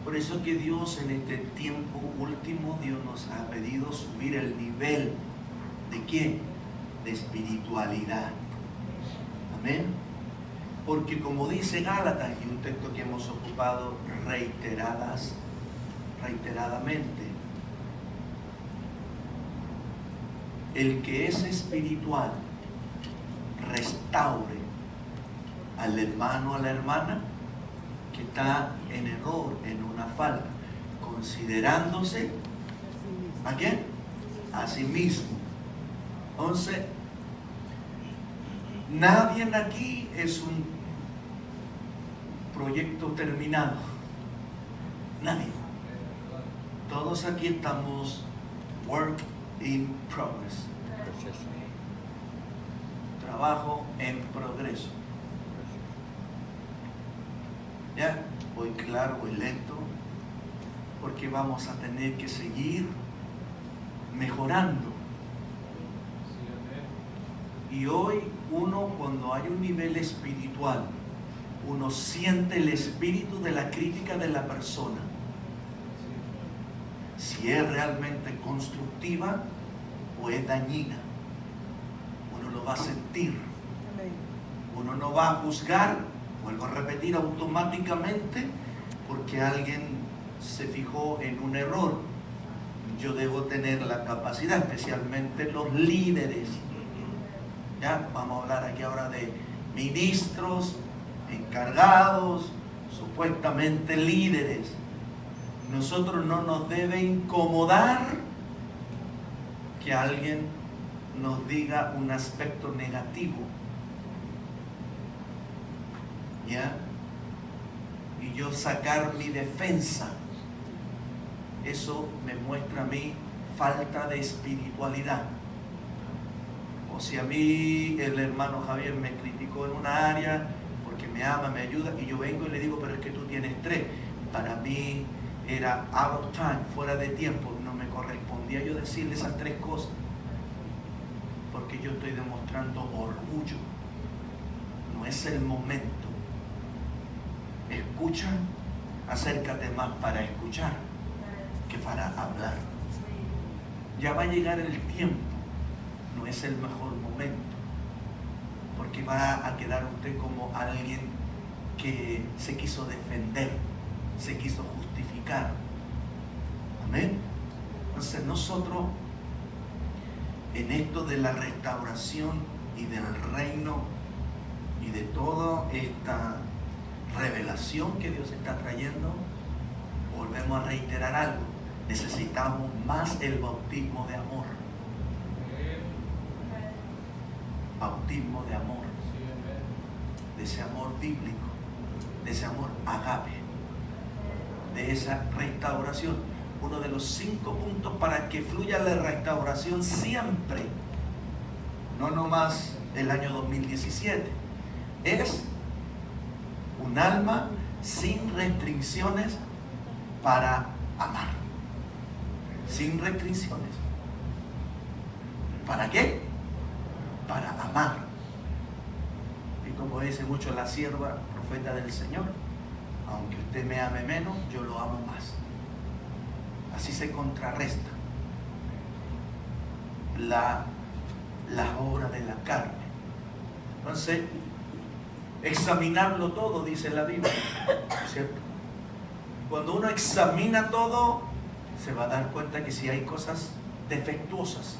Por eso que Dios en este tiempo último, Dios nos ha pedido subir el nivel ¿de qué? De espiritualidad. Amén. Porque como dice Gálatas, y un texto que hemos ocupado reiteradamente, el que es espiritual restaure al hermano, a la hermana que está en error, en una falta, considerándose ¿a quién? A sí mismo. Entonces, nadie aquí es un proyecto terminado. Nadie. Todos aquí estamos work in progress. Trabajo en progreso. ¿Ya? Voy claro, voy lento, porque vamos a tener que seguir mejorando. Y hoy uno, cuando hay un nivel espiritual, uno siente el espíritu de la crítica de la persona. Si es realmente constructiva o es dañina. Uno lo va a sentir. Uno no va a juzgar, vuelvo a repetir, automáticamente porque alguien se fijó en un error. Yo debo tener la capacidad, especialmente los líderes. Ya, vamos a hablar aquí ahora de ministros, encargados, supuestamente líderes. Nosotros no nos debe incomodar que alguien nos diga un aspecto negativo. ¿Ya? Y yo sacar mi defensa. Eso me muestra a mí falta de espiritualidad. O si a mí el hermano Javier me criticó en una área porque me ama, me ayuda, y yo vengo y le digo, pero es que tú tienes 3. Para mí era out of time, fuera de tiempo, no me correspondía yo decirle esas 3 cosas. Porque yo estoy demostrando orgullo. No es el momento. Escucha, acércate más para escuchar que para hablar. Ya va a llegar el tiempo. No es el mejor momento. Porque va a quedar usted como alguien que se quiso defender, se quiso justificar. Amén. Entonces nosotros, en esto de la restauración y del reino y de toda esta revelación que Dios está trayendo, volvemos a reiterar algo: necesitamos más el bautismo de amor. Bautismo de amor, de ese amor bíblico, de ese amor agape, de esa restauración. Uno de los 5 puntos para que fluya la restauración siempre, no nomás el año 2017, es un alma sin restricciones para amar. Sin restricciones. ¿Para qué? Para amar. Y como dice mucho la sierva profeta del Señor, aunque usted me ame menos, yo lo amo más. Así se contrarresta la obra de la carne. Entonces, examinarlo todo, dice la Biblia, ¿cierto? Cuando uno examina todo, se va a dar cuenta que si hay cosas defectuosas.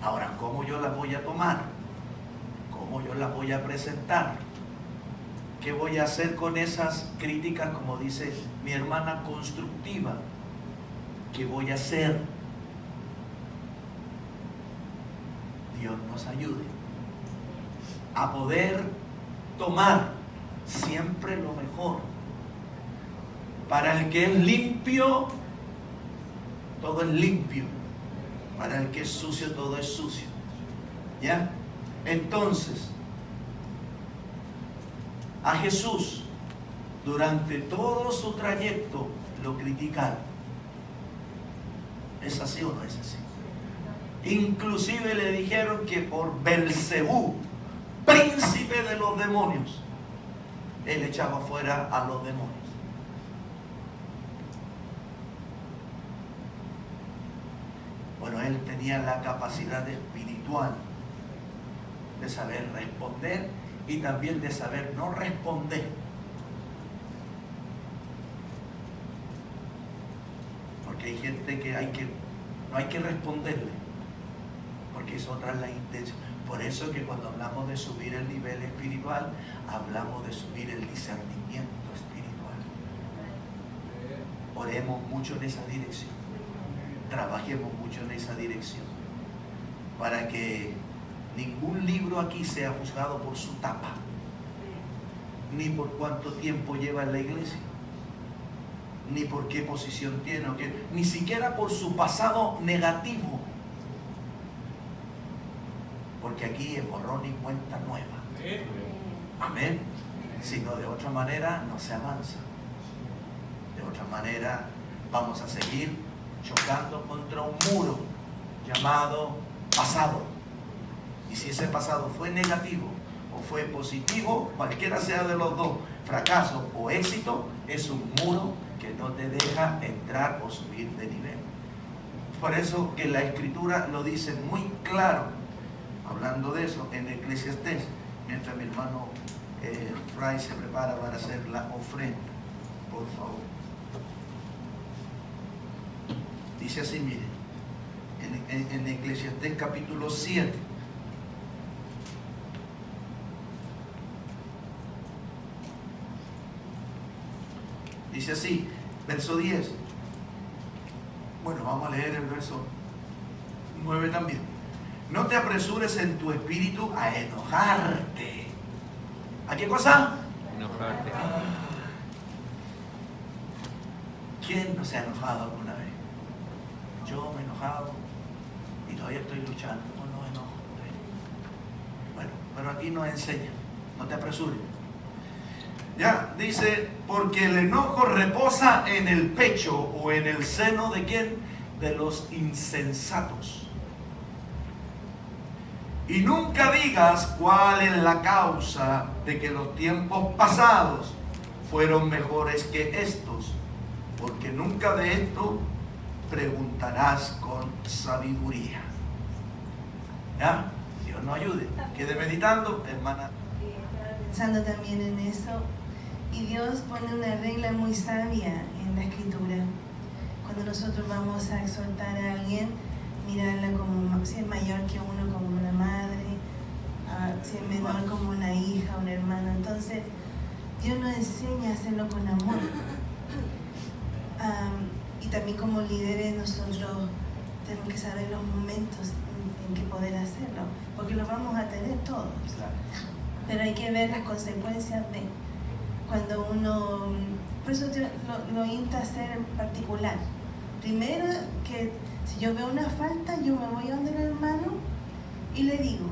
Ahora, ¿cómo yo las voy a tomar? ¿Cómo yo las voy a presentar? ¿Qué voy a hacer con esas críticas, como dice mi hermana, constructiva? ¿Qué voy a hacer? Dios nos ayude a poder tomar siempre lo mejor. Para el que es limpio, todo es limpio. Para el que es sucio, todo es sucio. ¿Ya? Entonces, a Jesús, durante todo su trayecto, lo criticaron. ¿Es así o no es así? Inclusive le dijeron que por Belcebú, príncipe de los demonios, él echaba fuera a los demonios. Bueno, él tenía la capacidad espiritual de saber responder y también de saber no responder. Porque hay gente que no hay que responderle, porque es otra la intención. Por eso que cuando hablamos de subir el nivel espiritual, hablamos de subir el discernimiento espiritual. Oremos mucho en esa dirección. Trabajemos mucho en esa dirección. Para que ningún libro aquí sea juzgado por su tapa, ni por cuánto tiempo lleva en la iglesia, ni por qué posición tiene, ni siquiera por su pasado negativo. Porque aquí es borrón y cuenta nueva. Amén. Sino de otra manera no se avanza. De otra manera vamos a seguir chocando contra un muro llamado pasado. Y si ese pasado fue negativo o fue positivo, cualquiera sea de los dos, fracaso o éxito, es un muro que no te deja entrar o subir de nivel. Por eso que la Escritura lo dice muy claro, hablando de eso en Eclesiastés, mientras mi hermano Fray se prepara para hacer la ofrenda, por favor. Dice así, miren, en Eclesiastés capítulo 7, dice así, verso 10. Bueno, vamos a leer el verso 9 también. No te apresures en tu espíritu a enojarte. ¿A qué cosa? Enojarte. ¿Quién no se ha enojado alguna vez? Yo me he enojado y todavía estoy luchando con los enojos. pero aquí nos enseña, no te apresures. Ya, dice, porque el enojo reposa en el pecho o en el seno de ¿quién? De los insensatos. Y nunca digas cuál es la causa de que los tiempos pasados fueron mejores que estos, porque nunca de esto preguntarás con sabiduría. ¿Ya? Dios nos ayude. Quede meditando, hermana. Estaba pensando también en eso, y Dios pone una regla muy sabia en la Escritura. Cuando nosotros vamos a exhortar a alguien, mirarla como, si es mayor que uno, como una madre, si es menor como una hija, una hermana. Entonces, Dios nos enseña a hacerlo con amor. Y también como líderes nosotros tenemos que saber los momentos en que poder hacerlo, porque lo vamos a tener todos. Pero hay que ver las consecuencias de cuando uno... Por eso lo insta a hacer en particular. Primero, que si yo veo una falta, yo me voy a donde el hermano y le digo.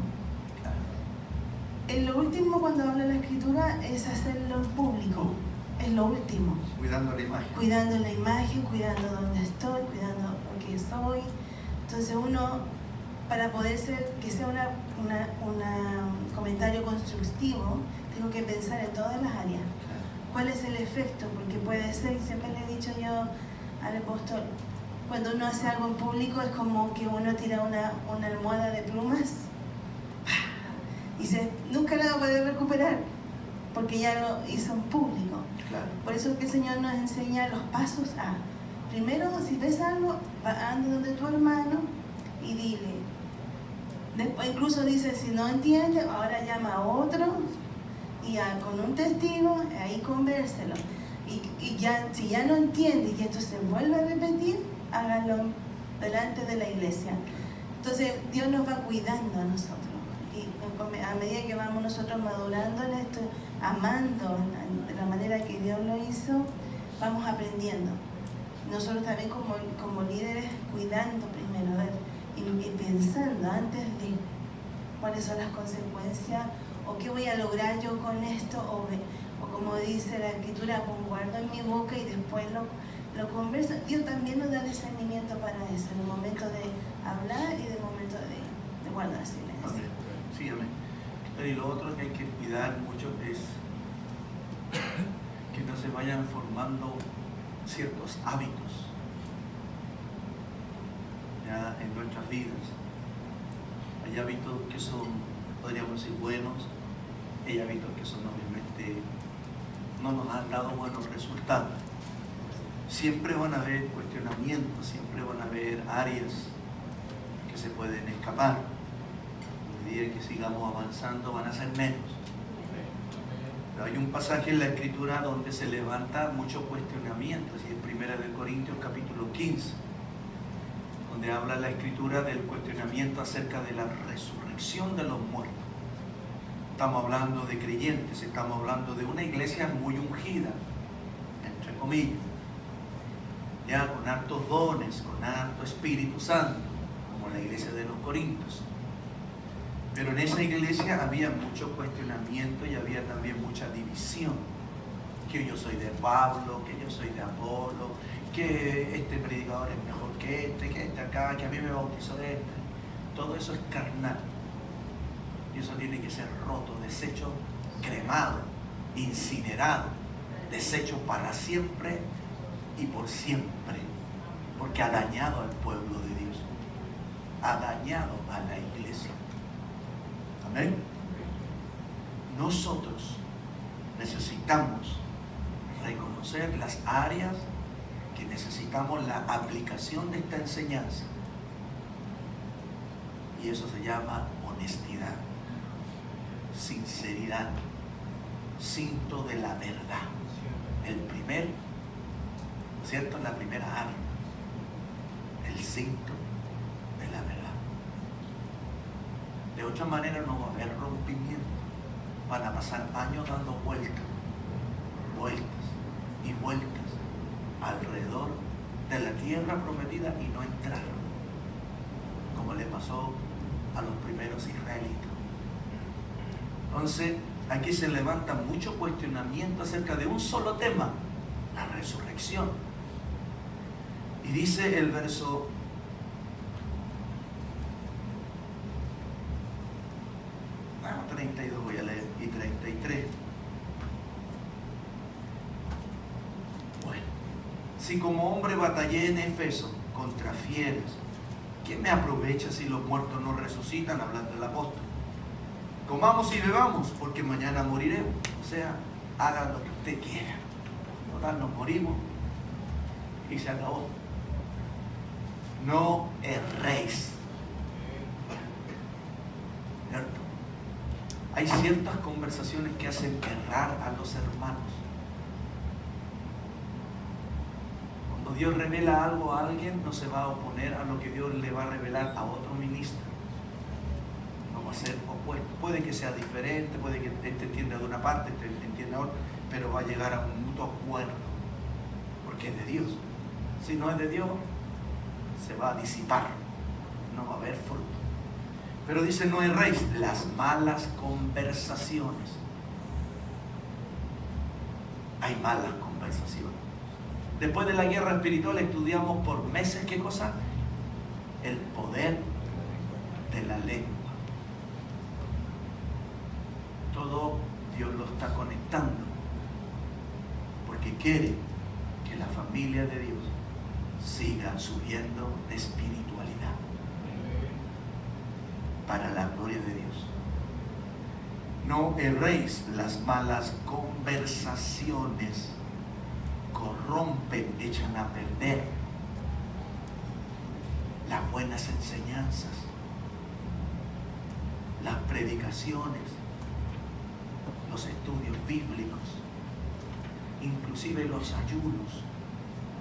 En lo último, cuando habla la Escritura, es hacerlo en público. Es lo último. Cuidando la imagen. Cuidando la imagen, cuidando dónde estoy, cuidando lo que soy. Entonces uno, para poder ser, que sea un comentario constructivo, tengo que pensar en todas las áreas. ¿Cuál es el efecto? Porque puede ser, siempre le he dicho yo al apóstol, cuando uno hace algo en público es como que uno tira una almohada de plumas y nunca la va a poder recuperar, porque ya lo hizo en público. Claro. Por eso que el Señor nos enseña los pasos a, primero, si ves algo, anda donde tu hermano y dile. Después incluso dice, si no entiende, ahora llama a otro y con un testigo, ahí convérselo. Y ya, si ya no entiende y esto se vuelve a repetir, háganlo delante de la iglesia. Entonces Dios nos va cuidando a nosotros. Y a medida que vamos nosotros madurando en esto, amando de la manera que Dios lo hizo, vamos aprendiendo. Nosotros también como líderes, cuidando primero, a ver, y pensando antes de cuáles son las consecuencias, o qué voy a lograr yo con esto, o como dice la Escritura, guardo en mi boca y después lo converso. Dios también nos da discernimiento para eso, en el momento de hablar y en el momento de guardar silencio. Amén. Sí, amén. Pero y lo otro que hay que cuidar mucho es que no se vayan formando ciertos hábitos ya en nuestras vidas. Hay hábitos que son, podríamos decir, buenos, hay hábitos que son obviamente no nos han dado buenos resultados. Siempre van a haber cuestionamientos, siempre van a haber áreas que se pueden escapar. A medida que sigamos avanzando van a ser menos. Pero hay un pasaje en la Escritura donde se levanta mucho cuestionamiento, y es 1 Corintios capítulo 15, donde habla la Escritura del cuestionamiento acerca de la resurrección de los muertos. Estamos hablando de creyentes, estamos hablando de una iglesia muy ungida, entre comillas, ya con hartos dones, con harto Espíritu Santo, como la iglesia de los Corintios. Pero en esa iglesia había mucho cuestionamiento y había también mucha división. Que yo soy de Pablo, que yo soy de Apolo, que este predicador es mejor que este acá, que a mí me bautizó este. Todo eso es carnal. Y eso tiene que ser roto, deshecho, cremado, incinerado, deshecho para siempre y por siempre. Porque ha dañado al pueblo de Dios. Ha dañado a la iglesia. Amén. Nosotros necesitamos reconocer las áreas que necesitamos la aplicación de esta enseñanza. Y eso se llama honestidad, sinceridad, cinto de la verdad. El primer, ¿cierto? La primera arma, el cinto de la verdad. De otra manera no va a haber rompimiento. Van a pasar años dando vueltas y vueltas alrededor de la tierra prometida y no entrar, como le pasó a los primeros israelitas. Entonces, aquí se levanta mucho cuestionamiento acerca de un solo tema, la resurrección. Y dice el verso 32, voy a leer, y 33. Bueno, si como hombre batallé en Éfeso contra fieras, ¿qué me aprovecha si los muertos no resucitan? Hablando del apóstol. Comamos y bebamos, porque mañana moriremos. O sea, hagan lo que usted quiera. Total, nos morimos y se acabó. No erréis. ¿Cierto? Hay ciertas conversaciones que hacen errar a los hermanos. Cuando Dios revela algo a alguien, no se va a oponer a lo que Dios le va a revelar a otro ministro. No va a ser opuesto. Puede que sea diferente, puede que este entienda de una parte, este entienda de otra, pero va a llegar a un mutuo acuerdo, porque es de Dios. Si no es de Dios, se va a disipar, no va a haber fruto. Pero dice, no erréis, las malas conversaciones. Hay malas conversaciones. Después de la guerra espiritual estudiamos por meses, ¿qué cosa? El poder de la lengua. Todo Dios lo está conectando, porque quiere que la familia de Dios siga subiendo de espiritualidad para la gloria de Dios. No erréis, las malas conversaciones corrompen, echan a perder las buenas enseñanzas, las predicaciones, los estudios bíblicos, inclusive los ayunos,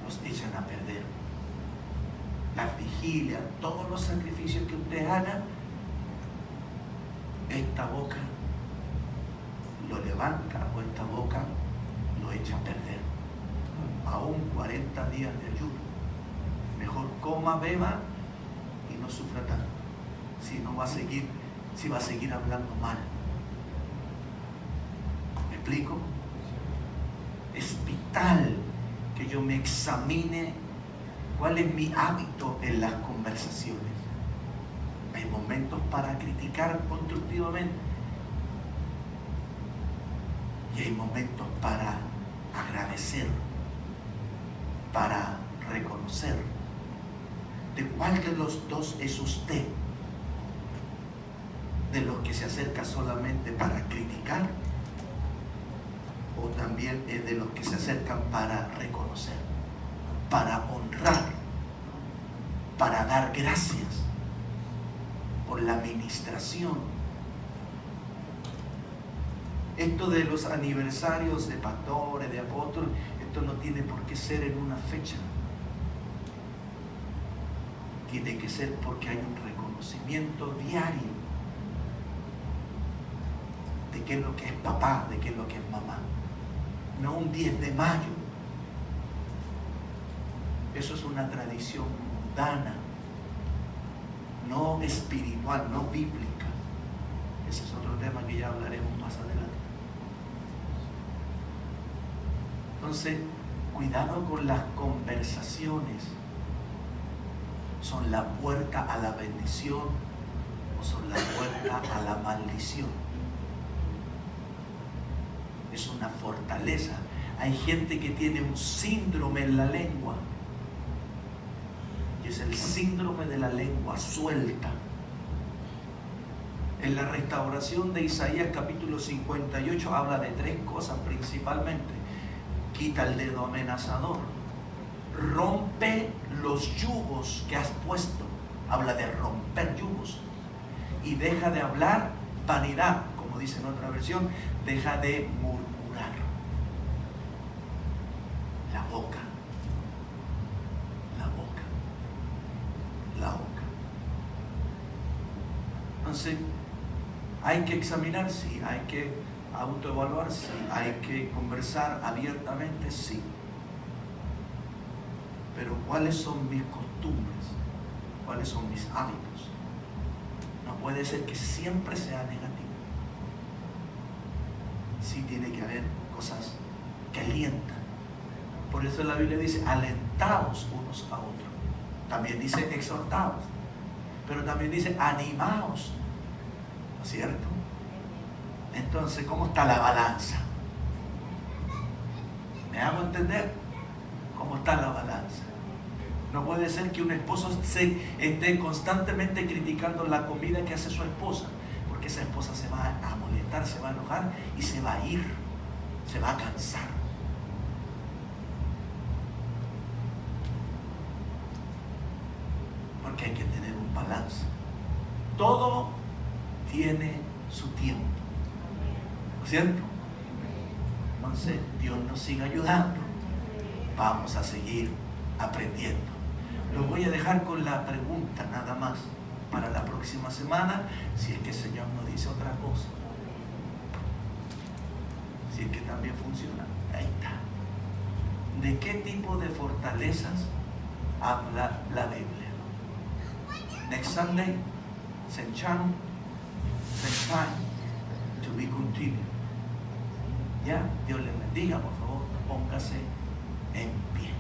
los echan a perder. Las vigilias, todos los sacrificios que usted haga, esta boca lo levanta o esta boca lo echa a perder. Aún 40 días de ayuno. Mejor coma, beba y no sufra tanto. Si va a seguir hablando mal. ¿Me explico? Es vital que yo me examine cuál es mi hábito en las conversaciones. Hay momentos para criticar constructivamente y hay momentos para agradecer, para reconocer. ¿De cuál de los dos es usted? ¿De los que se acerca solamente para criticar? ¿O también es de los que se acercan para reconocer, para honrar, para dar gracias por la administración? Esto de los aniversarios de pastores, de apóstoles, esto no tiene por qué ser en una fecha. Tiene que ser porque hay un reconocimiento diario de qué es lo que es papá, de qué es lo que es mamá. No un 10 de mayo. Eso es una tradición mundana, no espiritual, no bíblica. Ese es otro tema que ya hablaremos más adelante. Entonces, cuidado con las conversaciones. ¿Son la puerta a la bendición o son la puerta a la maldición? Es una fortaleza. Hay gente que tiene un síndrome en la lengua. Y es el síndrome de la lengua suelta. En la restauración de Isaías capítulo 58 habla de 3 cosas principalmente. Quita el dedo amenazador. Rompe los yugos que has puesto. Habla de romper yugos. Y deja de hablar vanidad. Como dice en otra versión, deja de murmurar. La boca. La boca. La boca. Entonces, hay que examinar, sí. Hay que autoevaluar, sí. Hay que conversar abiertamente, sí. Pero ¿cuáles son mis costumbres? ¿Cuáles son mis hábitos? No puede ser que siempre sea negativo. sí tiene que haber cosas que alientan. Por eso la Biblia dice, alentaos unos a otros. También dice exhortaos, pero también dice animaos, ¿no es cierto? Entonces, ¿cómo está la balanza? ¿Me hago entender? ¿Cómo está la balanza? No puede ser que un esposo esté constantemente criticando la comida que hace su esposa, porque esa esposa se va a molestar, se va a enojar y se va a ir, se va a cansar. Porque hay que tener un balance. Todo tiene su tiempo, ¿no es cierto? Entonces, Dios nos sigue ayudando. Vamos a seguir aprendiendo. Los voy a dejar con la pregunta nada más para la próxima semana, si es que el Señor nos dice otra cosa. Si es que también funciona. Ahí está. ¿De qué tipo de fortalezas habla la Biblia? Next Sunday, same channel, same time, to be continued. Ya, Dios les bendiga, por favor, póngase en pie.